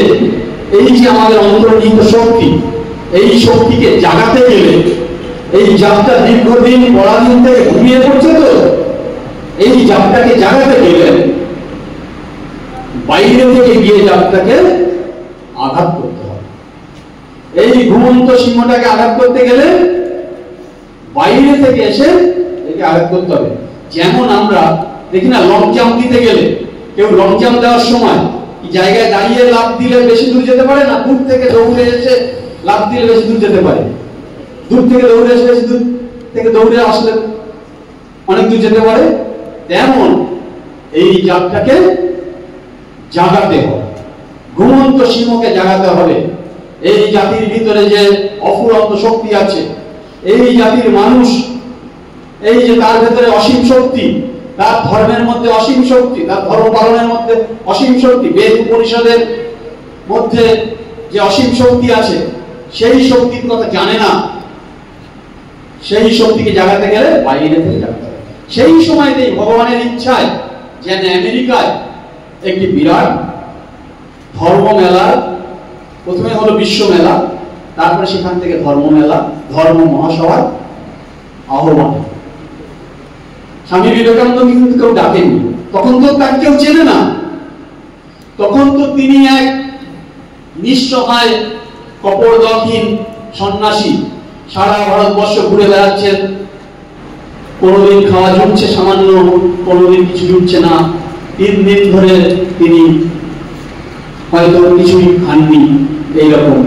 এই যে আমাদের অন্তর্নিহিত শক্তি, এই শক্তিকে জাগাতে গেলে এই যাত্রা দীর্ঘদিন পরাধীন থেকে ঘুমিয়ে পড়ছে, তো এই যাত্রাকে জাগাতে গেলে বাইরে থেকে গিয়ে যাত্রাকে আঘাত করতে হবে। এই ঘুমন্ত সিংহটাকে আঘাত করতে গেলে বাইরে থেকে এসে একে আঘাত করতে হবে। যেমন আমরা দেখি না লং জাম্প দিতে গেলে কেউ লং জাম্প দেওয়ার সময় কি জায়গায় দাঁড়িয়ে লাফ দিলে বেশি দূর যেতে পারে না, দূর থেকে দৌড়ে এসে লাফ দিলে বেশি দূর যেতে পারে। দূর থেকে দৌড়ে এসে বেশি দূর থেকে দৌড়ে আসলে অনেক দূর যেতে পারে। তেমন এই যাত্রাকে জাগাতে হবে, ঘুমন্ত সিংহকে জাগাতে হবে। এই জাতির ভিতরে যে অফুরন্ত শক্তি আছে, এই জাতির মানুষ, এই যে তার ভেতরে অসীম শক্তি, তার ধর্মের মধ্যে অসীম শক্তি, তার ধর্ম পালনের মধ্যে অসীম শক্তি, বেদ উপনিষদের মধ্যে যে অসীম শক্তি আছে, সেই শক্তির কথা জানে না। সেই শক্তিকে জাগাতে গেলে বাইরে থেকে জাগাতে হবে। সেই সময়তেই ভগবানের ইচ্ছায় যেন আমেরিকায় একটি বিরাট ধর্ম মেলা, প্রথমে হলো বিশ্ব মেলা, তারপরে সেখান থেকে ধর্ম মেলা, ধর্ম মহাসভার আহ্বান। স্বামী বিবেকানন্দ কিন্তু কেউ ডাকেননি, তখন তো তাকে কেউ চেনে না। তখন তো তিনি এক নিঃসহায় কপরদক্ষিণ সন্ন্যাসী, সারা ভারতবর্ষ ঘুরে বেড়াচ্ছেন। কোনোদিন খাওয়া জুটছে সামান্য, কোনোদিন কিছু জুটছে না। 3 দিন ধরে তিনি হয়তো কিছুই খাননি, এইরকম।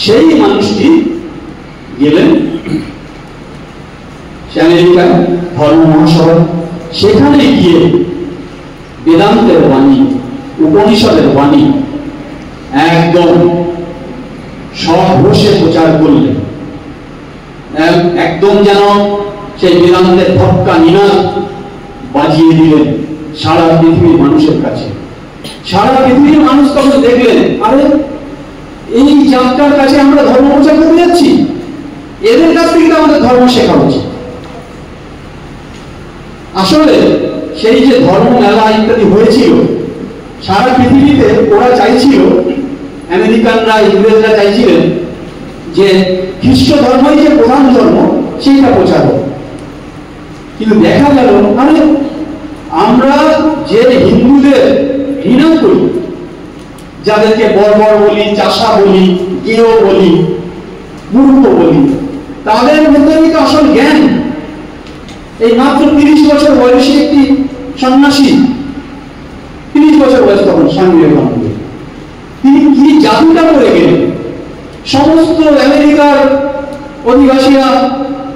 সেই মানুষটি গেলেন আমেরিকায় ধর্ম মহাসভা। সেখানে গিয়ে বেদান্তের বাণী, উপনিষদের বাণী একদম সহর্ষে প্রচার করলেন। একদম যেন সেই বেদান্তের ধক্কা নিনাদ বাজিয়ে দিলেন সারা পৃথিবীর মানুষের কাছে। সারা পৃথিবীর মানুষ তখন দেখলেন, আরে এই যাত্রার কাছে আমরা ধর্ম প্রচার করতে যাচ্ছি, এদের কাছ থেকে আমাদের ধর্ম শেখা উচিত। আসলে সেই যে ধর্ম মেলা ইত্যাদি হয়েছিল সারা পৃথিবীতে, ওরা চাইছিল, আমেরিকানরা, ইংরেজরা চাইছিলেন যে খ্রিস্ট ধর্মই যে প্রধান ধর্ম সেইটা প্রচার হোক। কিন্তু দেখা গেল মানে আমরা যে হিন্দুদের ঘৃণা করি, যাদেরকে বর্বর বলি, চাষা বলি, গেও বলি, মূর্খ বলি, তাদের মধ্যেই তো আসল জ্ঞান। এই মাত্র 30 বছর বয়সী একটি সন্ন্যাসী, 30 বছর বয়স তখন স্বামী বিবেকানন্দ, তিনি কি জাদুটা করে গেলেন। সমস্ত আমেরিকার অধিবাসীরা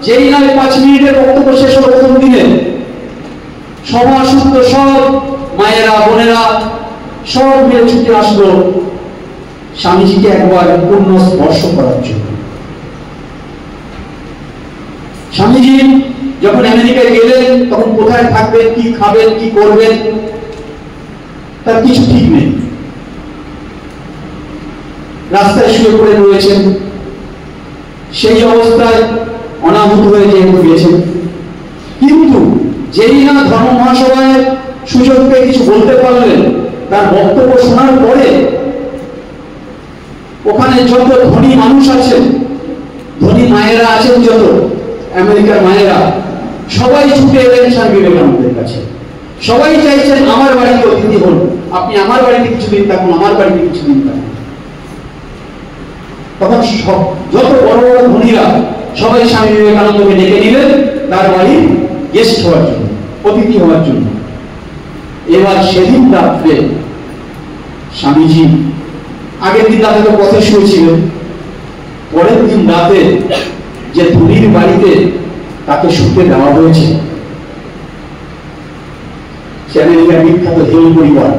যেই নয় 5 মিনিটের বক্তব্য শেষ হলো প্রথম দিনে, সভা সূত্র সব মায়েরা বোনেরা সব মিলে ছুটে আসলো স্বামীজিকে একবার পূর্ণ স্পর্শ করার জন্য। স্বামীজি যখন আমেরিকায় গেলেন তখন কোথায় থাকবেন, কি খাবেন, কি করবেন তার কিছু ঠিক নেই। রাস্তায় শুয়ে পড়ে রয়েছেন, সেই অবস্থায় অনাহুত হয়ে যেহেতু গেছেন। কিন্তু যেই না ধর্ম মহাসভায় সুযোগ পেয়ে কিছু বলতে পারলেন, তার বক্তব্য শোনার পরে ওখানে যত ধনী মানুষ আছেন, ধনী মায়েরা আছেন, যত আমেরিকার মায়েরা, সবাই ছুটে এলেন স্বামী বিবেকানন্দের কাছে। সবাই চাইছেন আমার বাড়িতে অতিথি হন, আপনি আমার বাড়িতে কিছুদিন থাকুন, আমার বাড়িতে কিছুদিন থাকুন। তখন যত বড় বড় ধনীরা সবাই স্বামী বিবেকানন্দকে ডেকে নিলেন তার বাড়ির গেস্ট হওয়ার জন্য, অতিথি হওয়ার জন্য। এবার সেদিন রাত্রে স্বামীজি আগের দিন রাতে তো পথে শুয়েছিলেন, পরের দিন রাতে যে ধনীর বাড়িতে তাকে শুতে দেওয়া হয়েছে, সে আমেরিকার বিখ্যাত হিল পরিবার,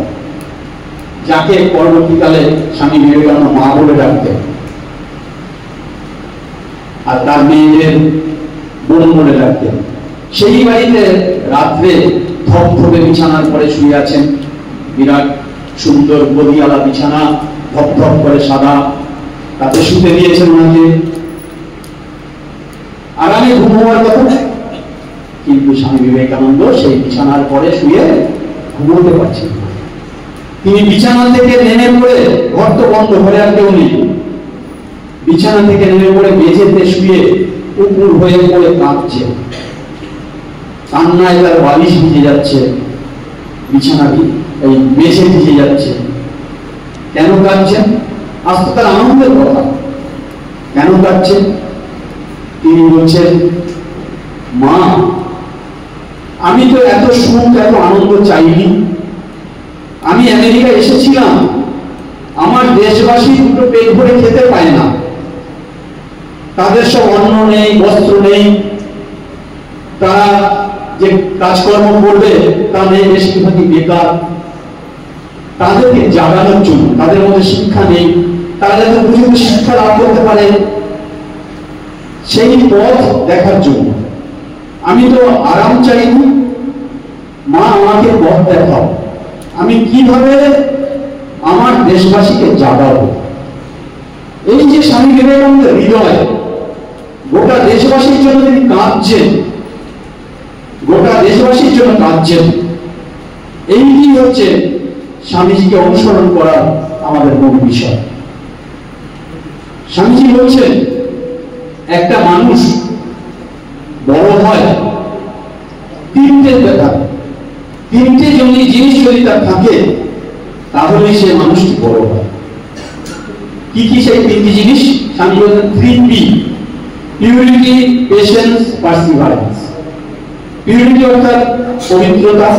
যাকে পরবর্তীকালে স্বামী বিবেকানন্দ মা বলে ডাকতেন, আর তার মেয়েদের বোন বলে ডাকতেন। সেই বাড়িতে রাত্রে ধপধপে বিছানার পরে শুয়ে আছেন, বিরাট সুন্দর গদিয়ালা বিছানা, ধপধপ করে সাদা, তাতে শুতে দিয়েছেন ওনাকে, আরামে ঘুমোবার কথা। কিন্তু স্বামী বিবেকানন্দ সেই বিছানার পরে শুয়ে ঘুমোতে পারছেন না। তিনি বিছানা থেকে নেমে পড়ে, ঘর তো বন্ধ, ঘরে আর কেউ নেই, বিছানা থেকে নেমে পড়ে মেঝেতে শুয়ে উপুর হয়ে পড়ে কাঁদছে। কান্নায় তার বালিশ ভিজে যাচ্ছে, বিছানা এই মেঝে ভিজে যাচ্ছে। কেন কাঁদছেন? আজ তো তার আনন্দের কথা। কেন কাঁদছেন? তিনি বলছেন, মা, আমি তো এত সুখ এত আনন্দ চাইনি। আমি আমেরিকা এসেছিলাম, আমার দেশবাসী দুটো পেট ভরে খেতে পায় না, তাদের সব অন্ন নেই, বস্ত্র নেই, তারা যে কাজকর্ম করবে তা নেই, বেশিরভাগই বেকার। তাদেরকে জাগানোর জন্য, তাদের মধ্যে শিক্ষা নেই, তারা যাতে উপযুক্ত শিক্ষা লাভ করতে পারে সেই পথ দেখার জন্য আমি তো আরাম চাইনি, মা আমাকে পথ দেখাও, আমি কিভাবে আমার দেশবাসীকে জাগাবো। এই যে স্বামী বিবেকানন্দের হৃদয়, গোটা দেশবাসীর জন্য তিনি কাঁদছেন, গোটা দেশবাসীর জন্য কাঁদছেন। এইটি হচ্ছে স্বামীজিকে অনুসরণ করা আমাদের মূল বিষয়। স্বামীজি বলছেন, একটা মানুষ বড় হয় তিনটে জিনিস যদি তার থাকে, তাহলে সে মানুষটি বড় হয়। কি কি সেই তিনটি জিনিস? স্বামী বলছেন 3P: purity, patience, perseverance. Purity অর্থাৎ পবিত্রতা,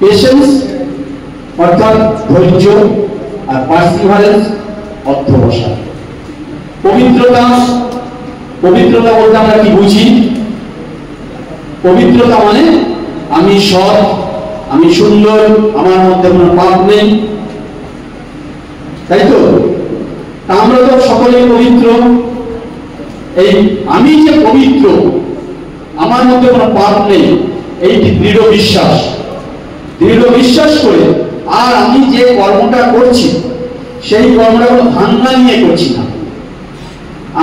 পেশেন্স অর্থাৎ ধৈর্য, আর পার্সিভারেন্স অধ্যবসায়। পবিত্রতা বলতে আমরা কি বুঝি? পবিত্রতা মানে আমি সৎ, আমি সুন্দর, আমার মধ্যে কোনো পাপ নেই, তাই তো? আমরা তো সকলেই পবিত্র। এই আমি যে পবিত্র, আমার মধ্যে কোনো পাপ নেই, এইটি দৃঢ় বিশ্বাস করে, আর আমি যে কর্মটা করছি সেই কর্মটা কোনো ধান্দা নিয়ে করছি না।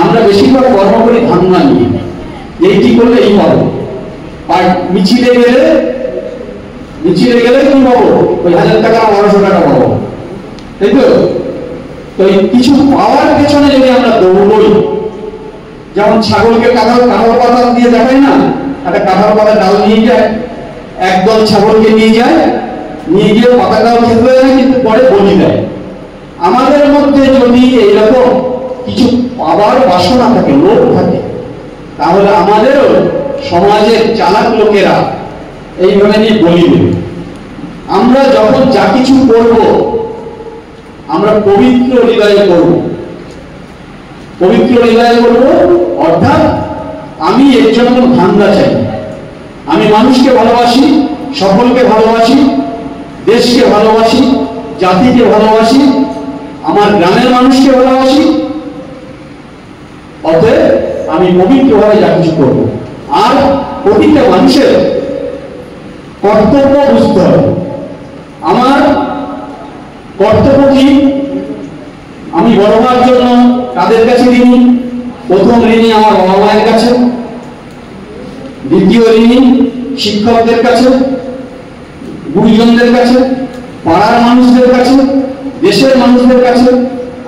আমরা বেশিরভাগ কর্ম করি ধান্দা নিয়ে, এইটি করলে এই হবে, আর মিছিলে গেলে কি পাবো? ওই 1000 টাকা 1200 টাকা পাবো, তাই তো? তো এই কিছু পাওয়ার পেছনে যদি আমরা দৌড়ই, যেমন ছাগলকে কাঁঠাল পাতা দিয়ে দেখাই না, একটা কাঁঠাল পাতা ডাল নিয়ে যায়, একদল ছাগলকে নিয়ে যায়, নিয়ে গিয়ে পাতাটাও খেতে হয় না, কিন্তু পরে বলি দেয়। আমাদের মধ্যে যদি এইরকম কিছু পাবার বাসনা থাকে, লোভ থাকে, তাহলে আমাদেরও সমাজের চালাক লোকেরা এইভাবে নিয়ে বলি দেবে। আমরা যখন যা কিছু করব আমরা পবিত্র হৃদয়ে করব, পবিত্র হৃদয়ে করব, অর্থাৎ আমি এর জন্য ধান্দা চাই। আমি মানুষকে ভালোবাসি, সকলকে ভালোবাসি, দেশকে ভালোবাসি, জাতিকে ভালোবাসি, আমার গ্রামের মানুষকে ভালোবাসি। অতএব আমি পবিত্রভাবে যা কিছু করব। আর প্রতিটা মানুষের কর্তব্য বুঝতে হবে। আমার কর্তব্য কি? আমি বড় হওয়ার জন্য তাদের কাছে ঋণী। প্রথম ঋণী আমার বাবা মায়ের কাছে, দ্বিতীয় ঋণী শিক্ষকদের কাছে, গুরুজনদের কাছে, পাড়ার মানুষদের কাছে, দেশের মানুষদের কাছে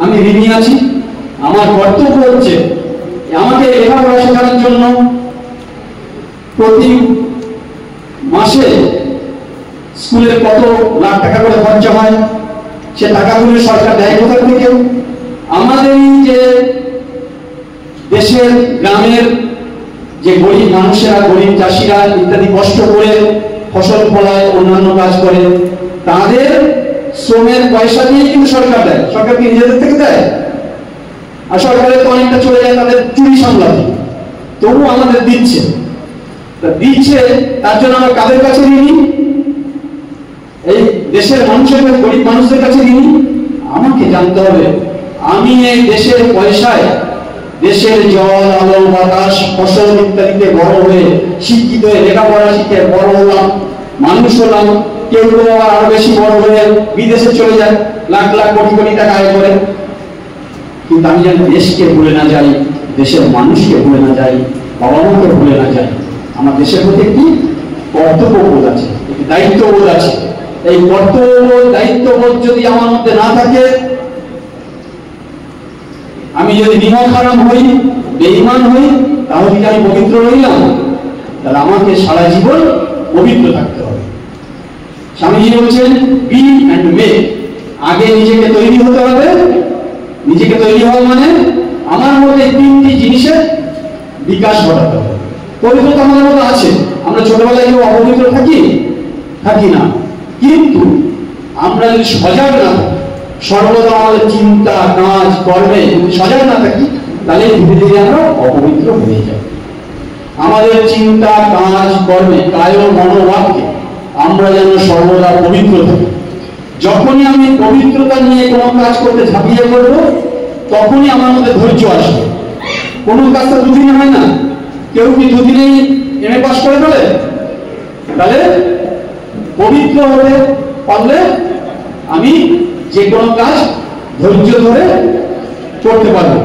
আমি ঋণী আছি। আমার কর্তব্য হচ্ছে আমাকে লেখাপড়া শেখানোর জন্য প্রতি মাসে স্কুলে কত লাখ টাকা করে খরচা হয়, সে টাকাগুলো সরকার দেয় কোথা থেকে? আমাদের যে দেশের গ্রামের যে গরিব মানুষেরা, গরিব চাষিরা ইত্যাদি কষ্ট করে ফসল ফলায়, অন্যান্য কাজ করে, তাদের শ্রমের পয়সা দিয়ে কিন্তু সরকার দেয়। সরকার কি নিজেদের থেকে দেয়? আর সরকারের তো অনেকটা চলে যায় তাদের চুরি সামলাতে, তবু আমাদের দিচ্ছে। দিচ্ছে তার জন্য আমরা কাদের কাছে ঋণী? এই দেশের মানুষের কাছে, গরিব মানুষদের কাছে ঋণী। আমাকে জানতে হবে আমি এই দেশের পয়সায় দেশের জল, আলো, বাতাস, ফসল ইত্যাদিতে বড় হয়ে, শিক্ষিত হয়ে, লেখাপড়া শিখে বড় হলাম, মানুষ হলাম। কেউ কেউ আরো বেশি বড় হয়ে বিদেশে চলে যায়, লাখ লাখ কোটি কোটি টাকা আয় করে। কিন্তু আমি যেন দেশকে ভুলে না যাই, দেশের মানুষকে ভুলে না যাই, বাবা মাকে ভুলে না যাই। আমার দেশের প্রতি একটি কর্তব্যবোধ আছে, একটি দায়িত্ববোধ আছে। এই কর্তব্যবোধ, দায়িত্ববোধ যদি আমার মধ্যে না থাকে, আমি যদি নিমখারাম হই, বেঈমান হই, তাহলে কি আমি পবিত্র রইলাম? তাহলে আমাকে সারা জীবন পবিত্র থাকতে হবে। স্বামীজি বলছেন বি অ্যান্ড মেক। আগে নিজেকে তৈরি হতে হবে। নিজেকে তৈরি হওয়া মানে আমার মধ্যে তিনটি জিনিসের বিকাশ ঘটাতে হবে। পবিত্রতা আমাদের মধ্যে আছে। আমরা ছোটবেলায় কেউ অপবিত্র থাকি না, কিন্তু আমরা যদি সজাগ না থাকি, সর্বদা আমাদের চিন্তা, কাজ, কর্মে সজাগ না থাকি, তাহলে ধীরে ধীরে আমরা অপবিত্র হয়ে যাই। আমাদের চিন্তা, কাজ, কর্মে, কায়, মনোবাক্যে আমরা যেন সর্বদা পবিত্র থাকি। যখনই আমি পবিত্রতা নিয়ে কোনো কাজ করতে ঝাঁপিয়ে পড়বো, তখনই আমার মধ্যে ধৈর্য আসবে। কোনো কাজটা দুদিনে হয় না। কেউ কি দুদিনেই এমএ পাস করে ফেলে? তাহলে পবিত্র হতে পারলে আমি যে কোনো কাজ ধৈর্য ধরে করতে পারবো।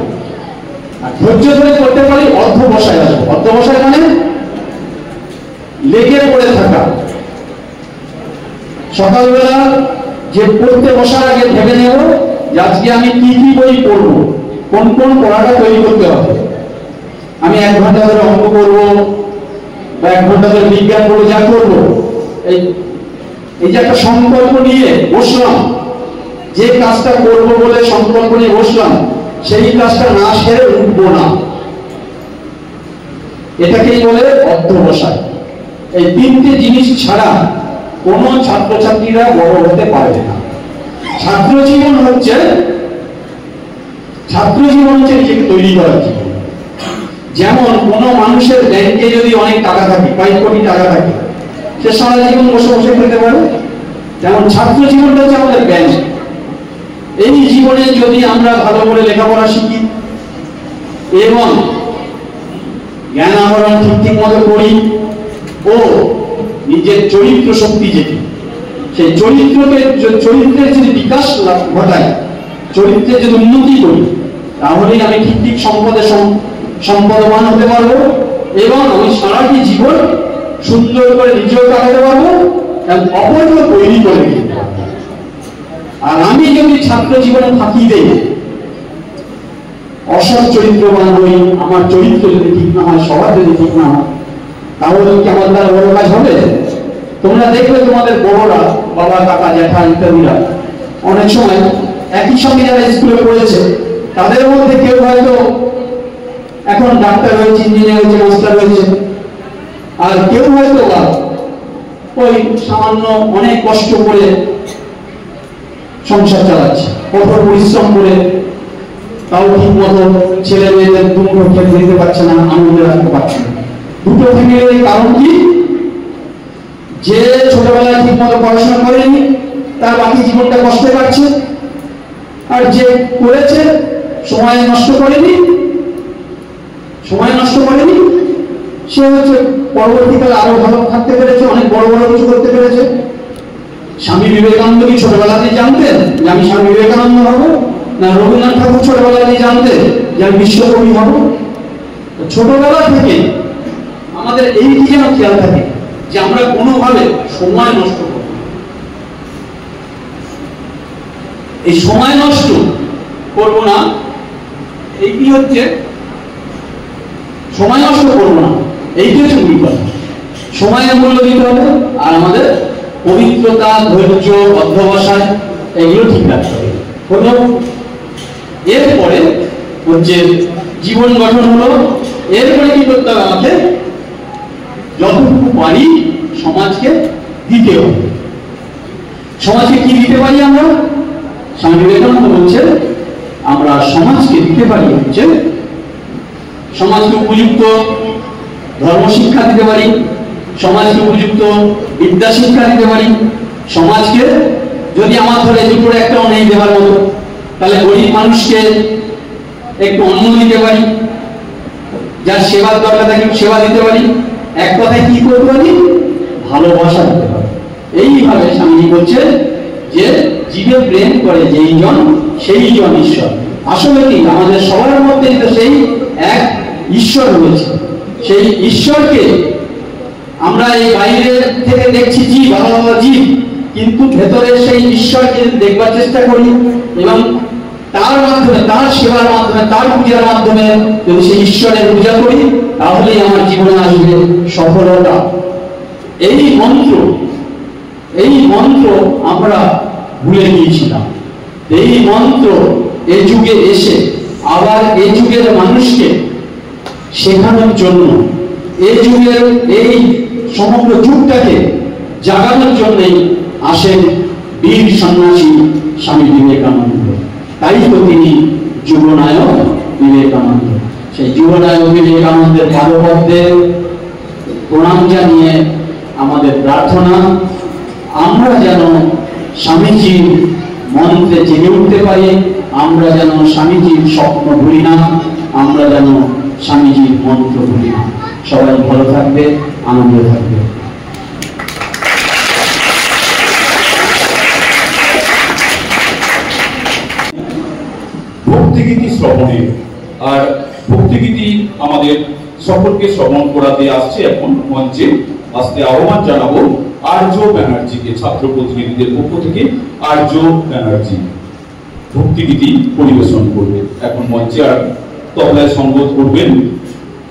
আর ধৈর্য ধরে করতে পারি অধ্যবসায় আসবে। অধ্যবসায় মানে লেগে পড়ে থাকা। সকালবেলা যে পড়তে বসার আগে ভেবে নেব যে আজকে আমি কি কি বই পড়বো, কোন কোন পড়াটা তৈরি করতে হবে। আমি 1 ঘন্টা ধরে অঙ্ক করবো বা 1 ঘন্টা ধরে বিজ্ঞান পড়বো, যা করবো, এই যে একটা সংকল্প নিয়ে বসলাম, যে কাজটা করবো বলে সংকল্প নিয়ে বসলাম, সেই কাজটা না সেরে উঠবো না, এটাকেই বলে অধ্যবসায়। এই তিনটে জিনিস ছাড়া কোন ছাত্রছাত্রীরা বড় হতে পারবে না। ছাত্র জীবন হচ্ছে নিজেকে তৈরি করার জীবন। যেমন কোন মানুষের ব্যাংকে যদি অনেক টাকা থাকে, কয়েক কোটি টাকা থাকে, সে সারা জীবন বসে বসে খেতে পারে। যেমন ছাত্র জীবনটা হচ্ছে আমাদের ব্যাংক। এই জীবনে যদি আমরা ভালো করে লেখাপড়া শিখি এবং জ্ঞান আহরণ ঠিক মতো করি ও নিজের চরিত্র শক্তি যেটি, সেই চরিত্রের যদি বিকাশ ঘটাই, চরিত্রের যদি উন্নতি করি, তাহলেই আমি ঠিক সম্পদবান হতে পারবো এবং আমি সারাটি জীবন সুন্দর করে নিজেও কাটাতে পারবো এবং অপরকে তৈরি করে দিতে পারবো। আর আমি যদি ছাত্র জীবনে ফাঁকি দেই, অসৎ চরিত্রবান হই, আমার চরিত্র যদি ঠিক না হয়, সবার যদি ঠিক না হয়, তাহলে কি আমার দ্বারা বড় কাজ হবে? তোমরা দেখবে তোমাদের বড়রা, বাবা, কাকা, জ্যাঠা ইত্যাদিরা অনেক সময় একই সঙ্গে যারা স্কুলে পড়েছে তাদের মধ্যে কেউ হয়তো এখন ডাক্তার হয়েছে, ইঞ্জিনিয়ার হয়েছে, মাস্টার হয়েছে, আর কেউ হয়তো ওই সামান্য অনেক কষ্ট করে সংসার চালাচ্ছে, কঠোর পরিশ্রম করে, তাও ঠিক মতো ছেলে মেয়েদের দুটো খেতে দিতে পারছে না, আনন্দে রাখতে পারছে না। দুটো ফ্যামিলির কারণ কি? যে ছোটবেলায় ঠিক মতো পড়াশোনা করেনি তার বাকি জীবনটা কষ্টে কাটছে, আর যে করেছে সময় নষ্ট করেনি সে হচ্ছে পরবর্তীকালে আরো ভালো থাকতে পেরেছে, অনেক বড় বড় কিছু করতে পেরেছে। স্বামী বিবেকানন্দ কি ছোটবেলাতেই জানতেন যে আমি স্বামী বিবেকানন্দ হব? না রবীন্দ্রনাথ ঠাকুর ছোটবেলাতেই জানতেন যে আমি বিশ্বকবি হব? ছোটবেলা থেকে আমাদের এই কি যেন খেয়াল থাকে যে আমরা কোনোভাবে সময় নষ্ট করব না। এই সময় নষ্ট করব না, এই কি হচ্ছে সময় নষ্ট করব না, এইটি হচ্ছে মূল কথা। সময়ের মূল্য দিতে হবে, আর আমাদের পবিত্রতা, ধৈর্য, অধ্যবসায় এগুলো ঠিক রাখতে হবে। এরপরে হচ্ছে জীবন গঠন হলো। এরপরে কি করতে হবে? আমাদের যতটুকু পারি সমাজকে দিতে হবে। সমাজকে কি দিতে পারি আমরা? স্বামী বিবেকানন্দ বলছেন আমরা সমাজকে দিতে পারি হচ্ছে সমাজকে উপযুক্ত ধর্ম শিক্ষা দিতে পারি, সমাজকে উপযুক্ত বিদ্যা শিক্ষা দিতে পারি, সমাজকে যদি আমার ধরে দুপুরে একটাও নেই দেওয়ার মতো, তাহলে গরিব মানুষকে একটু অন্ন দিতে পারি, যার সেবার দরকার তাকে সেবা দিতে পারি, এক কথায় কি করতে পারি? ভালোবাসা দিতে পারি। এইভাবে স্বামীজি বলছে যে জীবে প্রেম করে যেই জন সেই জন ঈশ্বর। আসলে কি আমাদের সবার মধ্যে তো সেই এক ঈশ্বর রয়েছে। সেই ঈশ্বরকে আমরা এই বাইরে থেকে দেখছি জীব, আলাদা জীব, কিন্তু ভেতরে সেই ঈশ্বরকে দেখবার চেষ্টা করি এবং তার মাধ্যমে, তার সেবার মাধ্যমে, তার পূজার মাধ্যমে যদি সেই ঈশ্বরের পূজা করি তাহলেই আমার জীবনে আসবে সফলতা। এই মন্ত্র আমরা ভুলে গিয়েছিলাম। এই মন্ত্র এই যুগে এসে আবার এই যুগের মানুষকে শেখানোর জন্য, এই যুগের এই সমগ্র যুগটাকে জাগানোর জন্যই আসেন বীর সন্ন্যাসী স্বামী বিবেকানন্দ। তাই তো তিনি যুবনায়ক বিবেকানন্দ। সেই যুবনায়ক বিবেকানন্দের পাদপদ্মে প্রণাম জানিয়ে আমাদের প্রার্থনা আমরা যেন স্বামীজির মন্ত্রে জেগে উঠতে পারি, আমরা যেন স্বামীজির স্বপ্ন ভুলি না, আমরা যেন স্বামীজির মন্ত্র ভুলি না। সবাই ভালো থাকবে, আনন্দে থাকবে। ভক্তিগীতি শ্রবণে, আর ভক্তিগীতি আমাদের সকলকে শ্রবণ করাতে আসছে এখন মঞ্চে আসতে আহ্বান জানাবো আর্য ব্যানার্জিকে। ছাত্র প্রতিনিধিদের পক্ষ থেকে আর্য ব্যানার্জি ভক্তিগীতি পরিবেশন করবে এখন মঞ্চে। আর তবলায় সঙ্গত করবেন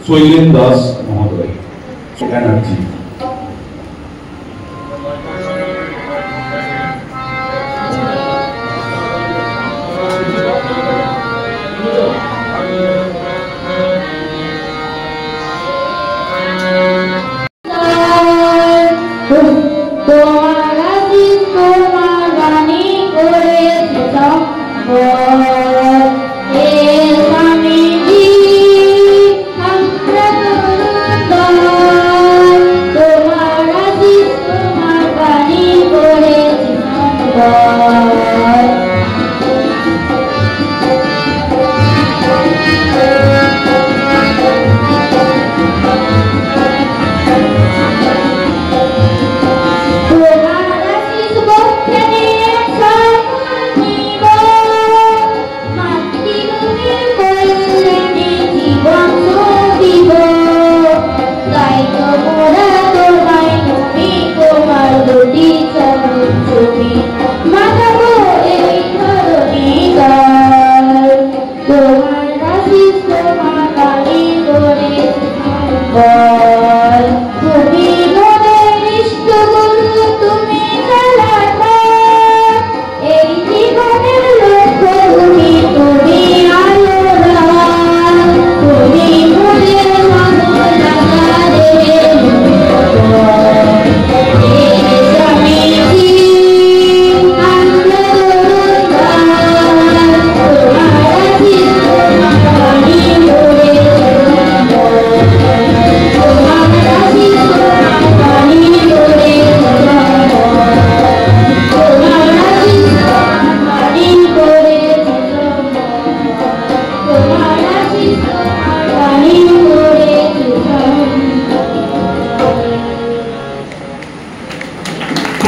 শৈলেন দাস মহোদয় ব্যানার্জি। স্বামীজি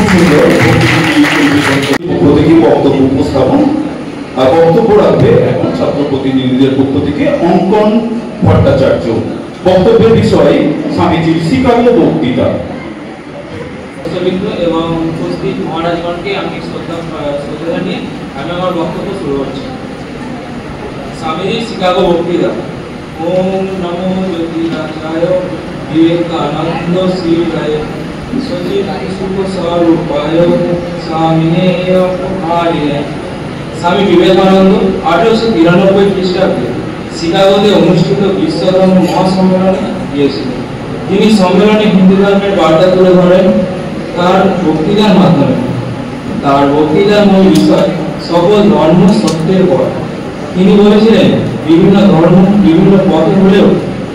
সুন্দর প্রতীকী বক্তব্য উপস্থাপন আর বক্তব্য রাখবে এখন ছাত্র প্রতিনিধিদের পক্ষ থেকে অঙ্কন ভট্টাচার্য। বক্তব্যের বিষয় স্বামীজির শিকাগো বক্তৃতা। এবং উপস্থিত মহারাজগণকে আমি শ্রদ্ধা জানিয়ে আমি আমার বক্তব্য শুরু করছি। স্বামীজির শিকাগো বক্তৃতা। ওম নমো জ্যোতিরাজায় বিবেকানন্দ শিবায় সচিব শুভ স্বরূপায় স্বামিনে উপহারিণে। স্বামী বিবেকানন্দ 1893 খ্রিস্টাব্দে শিকাগোতে অনুষ্ঠিত বিশ্ব ধর্ম মহাসম্মেলনে গিয়েছিলেন। তিনি সম্মেলনে হিন্দু ধর্মের বার্তা তুলে ধরেন তার বক্তৃতার মাধ্যমে। তার বক্তৃতার মূল বিষয় সকল ধর্ম সত্যের পথ। তিনি বলেছিলেন বিভিন্ন ধর্ম বিভিন্ন পথে হলেও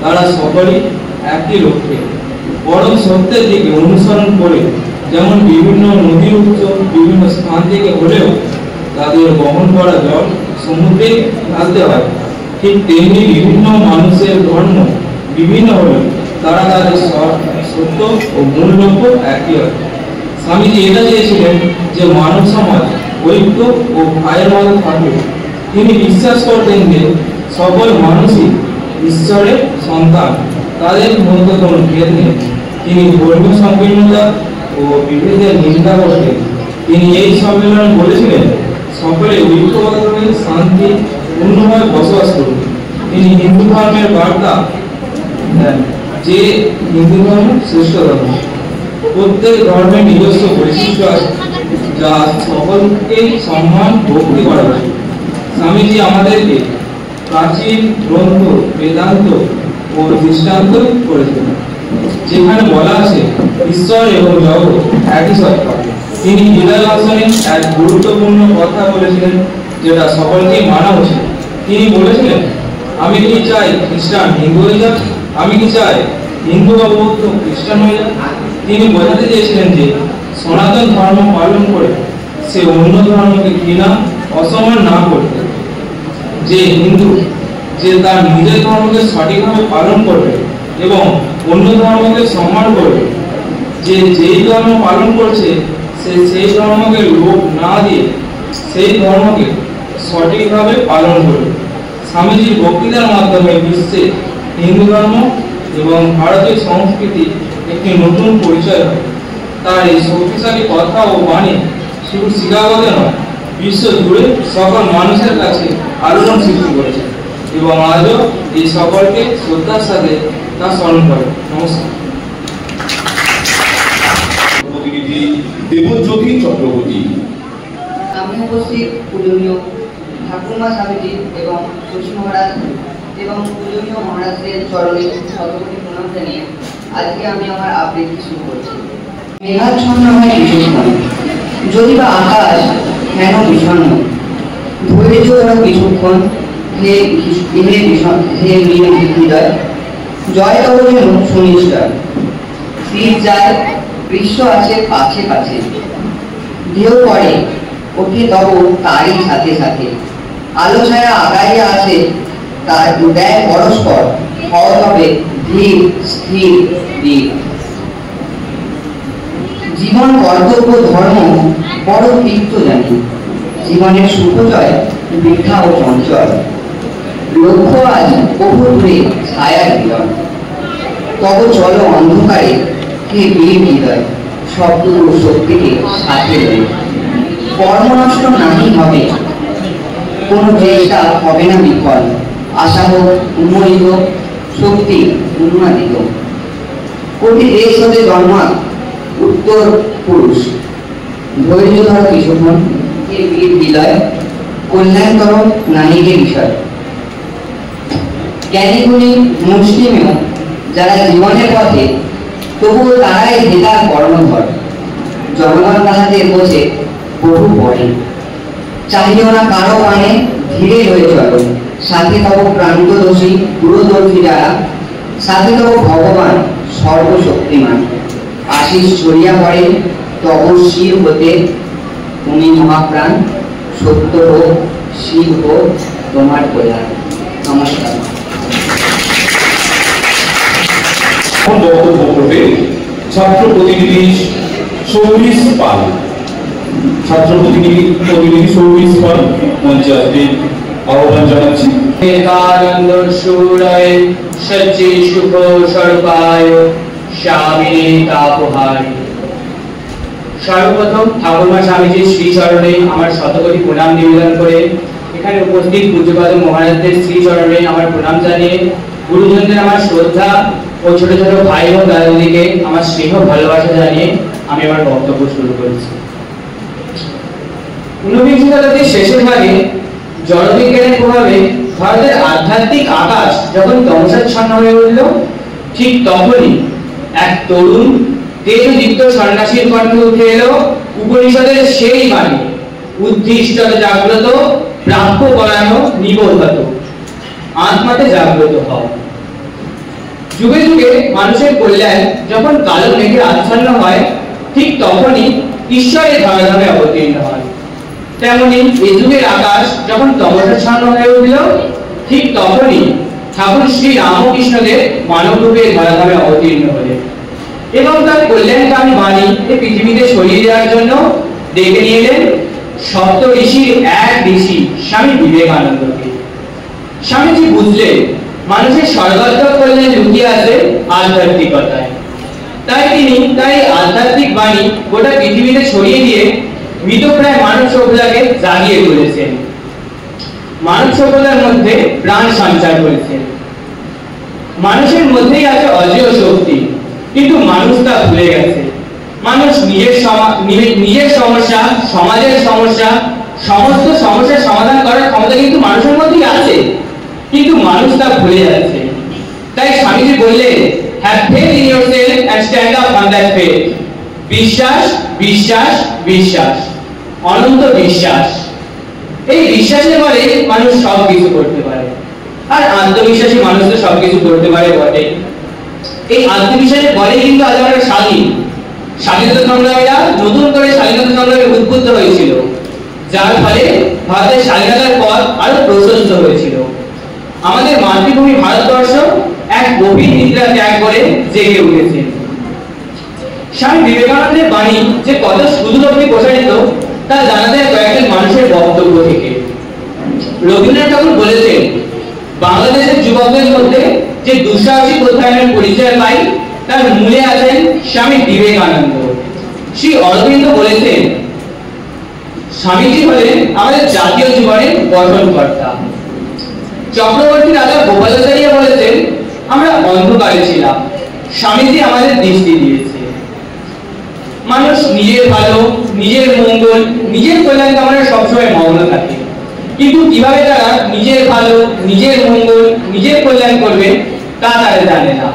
তারা সকলেই একই লক্ষ্যে পরম সত্যের দিকে অনুসরণ করে। যেমন বিভিন্ন নদীর উৎস বিভিন্ন স্থান থেকে হলেও তাদের বহন করা জল সমুদ্রে ঢালতে হয়, ঠিক তেমনি বিভিন্ন মানুষের ধর্ম বিভিন্ন হলেও তারা তাদের সত্য ও মূল লক্ষ্য একই হয়। স্বামীজি এটা চেয়েছিলেন যে মানব সমাজ ঐক্য ও ভাইয়ের মধ্যে থাকবে। তিনি বিশ্বাস করতেন যে সকল মানুষই ঈশ্বরের সন্তান, তাদের মধ্যে কোনো ভেদ নেই। তিনি ধর্মীয় সংকীর্ণতা ও বিভেদের নিন্দা করতেন। তিনি এই সম্মেলনে বলেছিলেন সকলে ঐক্যবদ্ধভাবে শান্তি পূর্ণভাবে বসবাস করুন। তিনি হিন্দু ধর্মের বার্তা দেন যে হিন্দু ধর্ম শ্রেষ্ঠ ধর্ম। প্রত্যেক ধর্মের নিজস্ব বৈশিষ্ট্য আছে যা সকলকে সম্মান ভক্তি করা উচিত। স্বামীজি আমাদেরকে প্রাচীন গ্রন্থ বেদান্ত ও দৃষ্টান্ত করেছেন, যেখানে বলা আছে ঈশ্বর এবং জগৎ একই সত্তা। তিনি বিদায় ভাষণে এক গুরুত্বপূর্ণ কথা বলেছিলেন যেটা সকলকে মানা উচিত। তিনি বলেছিলেন, আমি কি চাই খ্রিস্টান হিন্দু হয়ে যাক, আমি কি চাই হিন্দু বা বৌদ্ধ খ্রিস্টান হয়ে যাক। তিনি বোঝাতে চেয়েছিলেন যে সনাতন ধর্ম পালন করে সে অন্য ধর্মকে ঘৃণা অসম্মান না করতে। যে হিন্দু যে তার নিজের ধর্মকে সঠিকভাবে পালন করবে এবং অন্য ধর্মকে সম্মান করবে। যে যেই ধর্ম পালন করছে সে সেই ধর্মকে লোভ না দিয়ে সেই ধর্মকে সঠিকভাবে পালন করবে। স্বামীজির বক্তৃতার মাধ্যমে বিশ্বে হিন্দু ধর্ম এবং ভারতীয় সংস্কৃতি একটি নতুন পরিচয় হয়। তার এই শক্তিশালী কথা ও বাণী শুধু শিকাগোতে নয় বিশ্ব জুড়ে সকল মানুষের কাছে আলোড়ন সৃষ্টি করেছে এবং আজও এই সকলকে শ্রদ্ধার সাথে তা স্মরণ করে। নমস্কার। প্রতিনিধি দেবজ্যোতি চক্রবর্তী। আমি উপস্থিত পূজনীয় ঠাকুরমা স্বামীজি এবং শশী মহারাজ এবং পূজনীয় মহারাজদের চরণে শতকোটি প্রণাম জানিয়ে আজকে আমি আমার আবৃত্তি শুরু করছি। মেঘাচ্ছন্ন হয় কিছুক্ষণ, যদি বা আকাশ কেন বিষণ্ণ, ধৈর্য ধরো কিছুক্ষণ, হে হৃদয়, জয় তব যেন সুনিশ্চয়। তীর যায় বিশ্ব আছে পাছে পাছে, ঢেউ পড়ে ওঠে তব তারই সাথে সাথে। আলো ছায়া আগাইয়া আছে তার দেয় পরস্পর, হও তবে ধীর স্থির বীর। জীবন কর্তব্য ধর্ম বড় তিক্ত জানি, জীবনের সুখজয় বৃথা ও চঞ্চল। লক্ষ্য আজ বহু দূরে ছায়ার বিরল, তব চলো অন্ধকারে হে বীর হৃদয়, শব্দ ও শক্তিকে সাথে লয়ে। কর্ম নষ্ট নাহি হবে, কোনো চেষ্টা হবে না বিফল। আশা হোক উন্মোদিত, শক্তি উন্মাদিত। কোটি দেশ হতে জন্মাক উত্তর পুরুষ, ধৈর্য ধর কিছুক্ষণ হে বীর বিলয়, কল্যাণতর নাহিকে বিষয়। জ্ঞানীগুণী মুসলিমেও যারা জীবনের পথে, তবুও তারাই জেতার কর্মধর। জনগণ তাহাতে বোঝে বহু পরে, চাহিও না কারো কানে, ধীরে হয়ে চলো। সাথে তব প্রান্তদোষী দূরদর্শী যারা, সাথে তব ভগবান সর্বশক্তিমান। আশিস ছড়িয়া পড়ে তব শির হতে, তুমি মহাপ্রাণ। সত্য হোক শিব হোক তোমার প্রধান। নমস্কার। বক্তব্য করবে ছাত্র প্রতিনিধি সৌমিস পাল। ছাত্র প্রতিনিধি সৌমিস পাল মঞ্চে আসতে আহ্বান জানাচ্ছি। বিবেকানন্দ সুরায় সচ্চি সুখ স্বরূপায় স্বামী তাপহারী। সর্বপ্রথম ঠাকুরমা স্বামীজির শ্রীচরণে আমার শতকোটি প্রণাম নিবেদন করে এখানে উপস্থিত পূজ্যপাদ মহারাজদের শ্রীচরণে আমার প্রণাম জানিয়ে গুরুজনদের আমার শ্রদ্ধা ও ছোট ছোট ভাই ও দাদাদিকে আমার স্নেহ ভালোবাসা জানিয়ে আমি আমার বক্তব্য শুরু করেছি। ঊনবিংশ শতাব্দীর শেষের ভাগে জড়বিজ্ঞানের প্রভাবে ভারতের আধ্যাত্মিক আকাশ যখন তমসাচ্ছন্ন হয়ে উঠল, ঠিক তখনই এক তরুণ তেজদীপ্ত সন্ন্যাসীর কণ্ঠে উঠে এলো উপনিষদের সেই বাণী, উদ্দিষ্ট জাগ্রত প্রাপ্য পরায়ণ নিবোধত, আত্মাতে জাগ্রত হও। যুগে যুগে মানুষের কল্যাণ যখন কালো মেঘে আচ্ছন্ন হয়, ঠিক তখনই ঈশ্বরের ধরাধামে অবতীর্ণ হয়। তেমনি এই যুগের আকাশ যখন তমসাচ্ছন্ন হয়ে উঠল, ঠিক তখনই ঠাকুর শ্রী রামকৃষ্ণদেব মানব রূপে ধরাধামে অবতীর্ণ হলেন এবং তার কল্যাণকামী বাণী এই পৃথিবীতে ছড়িয়ে দেওয়ার জন্য ডেকে নিয়ে এলেন সপ্ত ঋষির এক ঋষি স্বামী বিবেকানন্দকে। স্বামীজি বুঝলেন মানুষের সর্বাত্মক কল্যাণ লুকিয়ে আছে আধ্যাত্মিকতায়, তাই তিনি তাই আধ্যাত্মিক বাণী গোটা পৃথিবীতে ছড়িয়ে দিয়ে মৃতপ্রায় মানব সভ্যতাকে জাগিয়ে তুলেছেন, মানব সভ্যতার মধ্যে প্রাণ সঞ্চার করেছেন। মানুষের মধ্যেই আছে অজেয় শক্তি, কিন্তু মানুষ তা ভুলে গেছে। মানুষ নিজের সমস্যা, সমাজের সমস্যা, সমস্ত সমস্যার সমাধান করার ক্ষমতা কিন্তু মানুষের মধ্যেই আছে, কিন্তু মানুষ তা ভুলে যাচ্ছে। তাই স্বামীজি বললেন, have faith in yourself and stand up on that faith. বিশ্বাস, বিশ্বাস, বিশ্বাস, অনন্ত বিশ্বাস। এই বিশ্বাসের বলে মানুষ সবকিছু করতে পারে, আর আত্মবিশ্বাসী মানুষ তো সবকিছু করতে পারে বটে। এই আত্মবিশ্বাসের বলে কিন্তু আজ আমরা স্বাধীন। স্বাধীনতা সংগ্রামীরা নতুন করে স্বাধীনতা সংগ্রামে উদ্বুদ্ধ হয়েছিল, যার ফলে ভারতের স্বাধীনতার পথ আরো প্রশস্ত হয়েছিল। আমাদের মাতৃভূমি ভারতবর্ষ এক গভীর নিদ্রা ত্যাগ করে জেগে উঠেছে। স্বামী বিবেকানন্দের বাণী যে কত সুদূর অবধি প্রসারিত তা জানা যায় কয়েকজন মানুষের বক্তব্য থেকে। রবীন্দ্রনাথ ঠাকুর বলেছেন, বাংলাদেশের যুবকদের মধ্যে যে দুঃসাহসিক অধ্যয়নের পরিচয় পাই তার মূলে আছেন স্বামী বিবেকানন্দ। শ্রী অরবিন্দ বলেছেন, স্বামীজি হলেন আমাদের জাতীয় জীবনের গঠনকর্তা। চক্রবর্তী রাজা গোপালাচার্য বলেছেন, আমরা অন্ধকারে ছিলাম, স্বামীজি আমাদের দৃষ্টি দিয়েছে। মানুষ নিজের ভালো, নিজের মঙ্গল, নিজের কল্যাণ কামনায় সবসময় মগ্ন থাকে, কিন্তু কিভাবে তারা নিজের ভালো, নিজের মঙ্গল, নিজের কল্যাণ করবে তা তারা জানে না।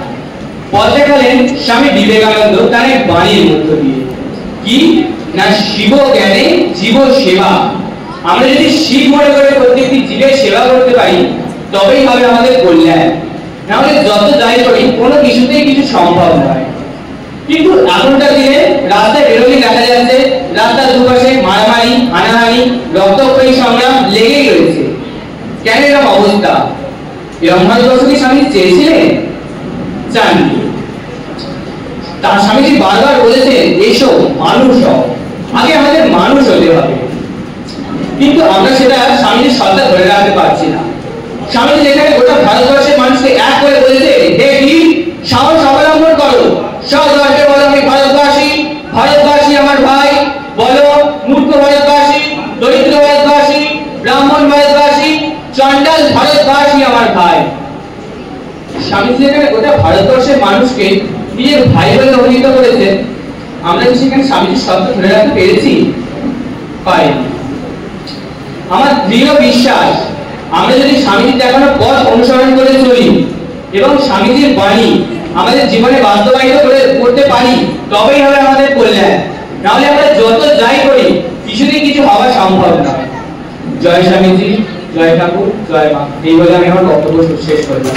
পথ দেখালেন স্বামী বিবেকানন্দ তার এক বাণীর মধ্য দিয়ে, কি না শিব জ্ঞানে জীব সেবা। আমরা যদি শিব মনে করে প্রত্যেকটি জীবের সেবা করতে পারি তবেই হবে আমাদের কল্যাণ, না হলে যত যাই করি কোনো কিছুতেই কিছু সম্ভব নয়। কিন্তু এখনকার দিনে রাস্তায় বেরোলে দেখা যাচ্ছে রাস্তার দুপাশে মারামারি, হানাহানি, রক্তক্ষয়ী সংগ্রাম লেগেই রয়েছে। কেন এরকম অবস্থা? এরকম ভারতবর্ষ কি স্বামী চেয়েছিলেন? চাননি। তার স্বামীজি বারবার বলেছেন, এসো মানুষ হও, আগে আমাদের মানুষ হতে হবে। কিন্তু আমরা সেটা স্বামীজির সত্তা ধরে রাখতে পারছি না। স্বামীজি যেখানে গোটা ভারতবর্ষের মানুষকে এক করে বলেছে, হে বীর, সাহস অবলম্বন করো, সদর্পে বলো আমি ভারতবাসী, ভারতবাসী আমার ভাই, বলো মূর্খ ভারতবাসী, দরিদ্র ভারতবাসী, ব্রাহ্মণ ভারতবাসী, চণ্ডাল ভারতবাসী আমার ভাই। স্বামীজি যেখানে গোটা ভারতবর্ষের মানুষকে নিজের ভাই বলে অভিহিত করেছেন, আমরা কি সেখানে স্বামীজির সত্তা ধরে রাখতে পেরেছি? পারিনি। আমার দৃঢ় বিশ্বাস, আমরা যদি স্বামীজির দেখানো পথ অনুসরণ করে চলি এবং স্বামীজির বাণী আমাদের জীবনে বাস্তবায়িত করতে পারি তবেই হবে আমাদের কল্যাণ, নাহলে আমরা যত যাই করি কিছুতেই কিছু হওয়া সম্ভব নয়। জয় স্বামীজি, জয় ঠাকুর, জয় মা। এই বলে আমি আমার বক্তব্য শেষ করলাম।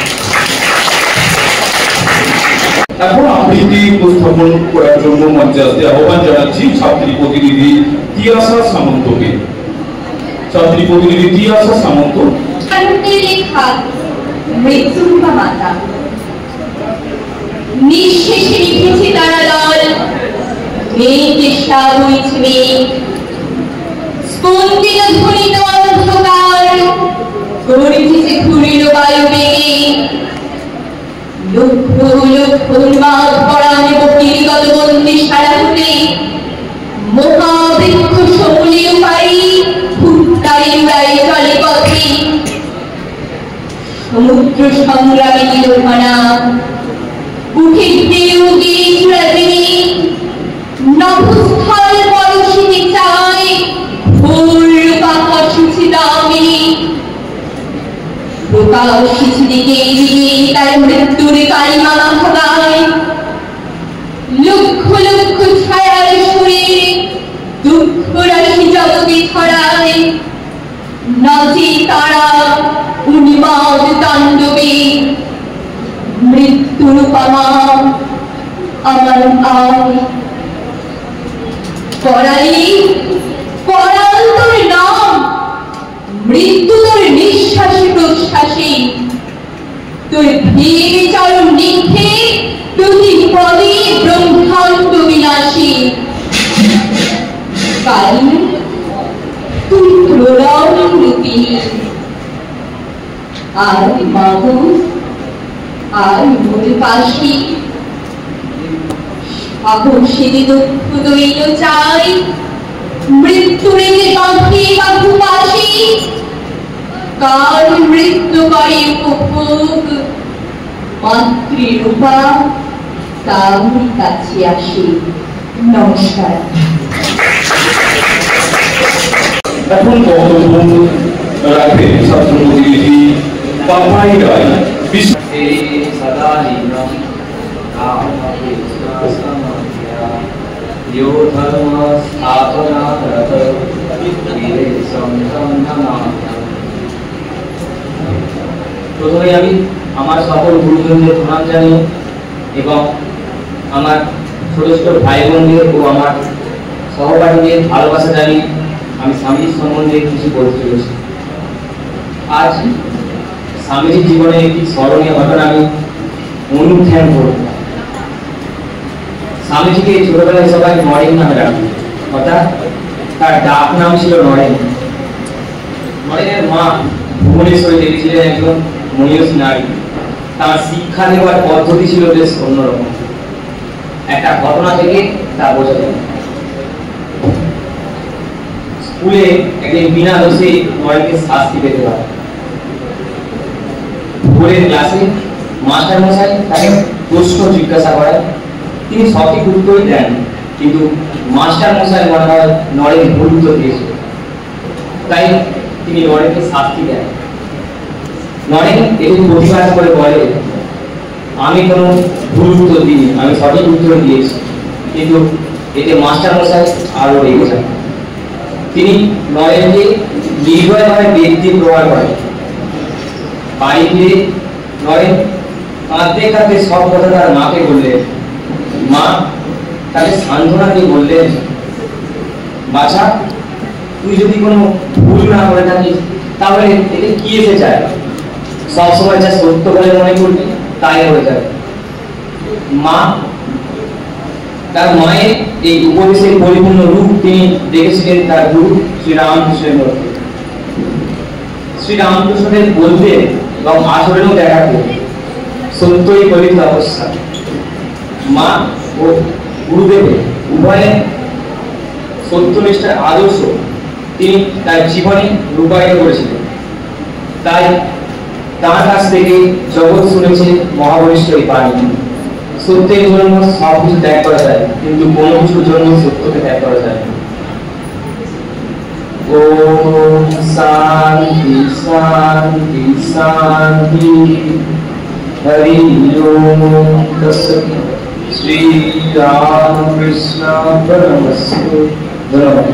এখন আবৃত্তি উপস্থাপন করার জন্য মঞ্চে আসতে আহ্বান জানাচ্ছি ছাত্রী প্রতিনিধি তিয়াসা সামন্তকে। ছাত্রী প্রতিনিধি তিয়াসা সামন্ত। মৃত্যুরূপা মাতা নিঃশেষে নিভেছে তারা দল, মেঘে সাবইছে মেঘ, স্পন্দিত ধ্বনিত অন্ধকার, গর্জিছে ঘুরিল বায়ু বেগে। লক্ষ লক্ষ উন্মাদ পরাণ বহির্গত বন্দী সারা হতে, মহাবৃক্ষ সমূলীয় পারি ভুট্টারি উড়াই চলে পথে। সমুদ্র সংগ্রামী নিরোধনা উঠে ঢেউ গিয়ে চূড়াদিনী, নভস্থল পরশিতে চায় ভোর আকাশে দামিনী। প্রকাশিছে দিকে দিকে তার মৃত্যুর কালিমা মাখা গায়। লক্ষ লক্ষ ছায়ার সুরে দুঃখ রাশি জগতে ছড়ায়। নাচে তারা উন্মাদ তাণ্ডবে, মৃত্যুর উপমা আমার আয়। করালি করাল তোর নাম, মৃত্যু তোর নিঃশ্বাসে প্রশ্বাসে। তোর ভেবে চরণ নিক্ষে প্রতি পদে ব্রহ্মাণ্ড বিনাশী। কালী তুই প্রলয় রূপিণী, আর মাগো আর মোর পাশে। সাহসী দুঃখ দৈন্য চাই, মৃত্যুরে বাঁধে বাহু পাশে। কার মৃত্যু করে উপভোগ, মাতৃরূপা তারই কাছে আসে। নমস্কার। এখন বক্তব্য রাখবেন ছাত্র প্রতিনিধি পাপাই রায়। প্রথমে আমি আমার সকল গুরুজনদের প্রণাম জানিয়ে এবং আমার ছোট ছোট ভাই বোনদের ও আমার সহপাঠীদের ভালোবাসা জানিয়ে আমি স্বামীজির সম্বন্ধে কিছু বলতে চলেছি। আজ স্বামীজির জীবনে একটি স্মরণীয় ঘটনা আমি অনুধ্যান করব। স্বামীজিকে ছোটবেলায় সবাই নরেন নামে ডাকত, অর্থাৎ তার ডাক নাম ছিল নরেন। নরেনের মা ভুবনেশ্বরে দেবী ছিলেন একজন মনীয়সী নারী। তার শিক্ষা দেওয়ার পদ্ধতি ছিল বেশ অন্যরকম। একটা ঘটনা থেকে তা বোঝা যায়। স্কুলে একদিন বিনা দোষে নরেনকে শাস্তি পেতে হয়। ভোরের ক্লাসে মাস্টার মশাই তাকে প্রশ্ন জিজ্ঞাসা করেন, তিনি সঠিক উত্তরই দেন, কিন্তু মাস্টার মশাই মনে হয় নরেন ভুল উত্তর দিয়েছিল, তাই তিনি নরেনকে শাস্তি দেন। নরেন এটি প্রতিবাদ করে বলে, আমি কোনো ভুল উত্তর দিইনি, আমি সঠিক উত্তর দিয়েছি। কিন্তু এতে মাস্টার মশাই আরো রেগে যান। তিনি নরেনকে নির্ভয়ভাবে বেদ দিয়ে প্রহার করেন। বাড়ি ফিরে নরেন কাঁদতে কাঁদতে সব কথা তার মাকে বললেন। মা তাকে সান্ত্বনা দিয়ে বললেন, বাছা, তুই যদি কোনো ভুল না করে থাকিস তাহলে এতে কি এসে যায়? সবসময় যা সত্য বলে মনে করবি তাই হয়ে যাবে। মা তার মায়ের এই উপদেশের পরিপূর্ণ রূপ তিনি দেখেছিলেন তার গুরু শ্রীরামকৃষ্ণের মধ্যে। শ্রীরামকৃষ্ণের বলতে এবং আচরণেও দেখা যায় সত্যই কলিত অবস্থা। মা ও গুরুদেবের উভয়ে সত্যনিষ্ঠার আদর্শ তিনি তার জীবনে রূপায়িত করেছিলেন। তাই তার কাছ থেকে জগৎ শুনেছে মহাবলিষ্ঠ এই বাণী, সত্যের জন্য সবকিছু ত্যাগ করা যায়, কিন্তু কোনো কিছুর জন্য সত্যকে ত্যাগ করা যায় না। ওম শান্তি শান্তি শান্তি। হরি ওম তৎসৎ। শ্রী রামকৃষ্ণ পরমহংস। ধন্যবাদ।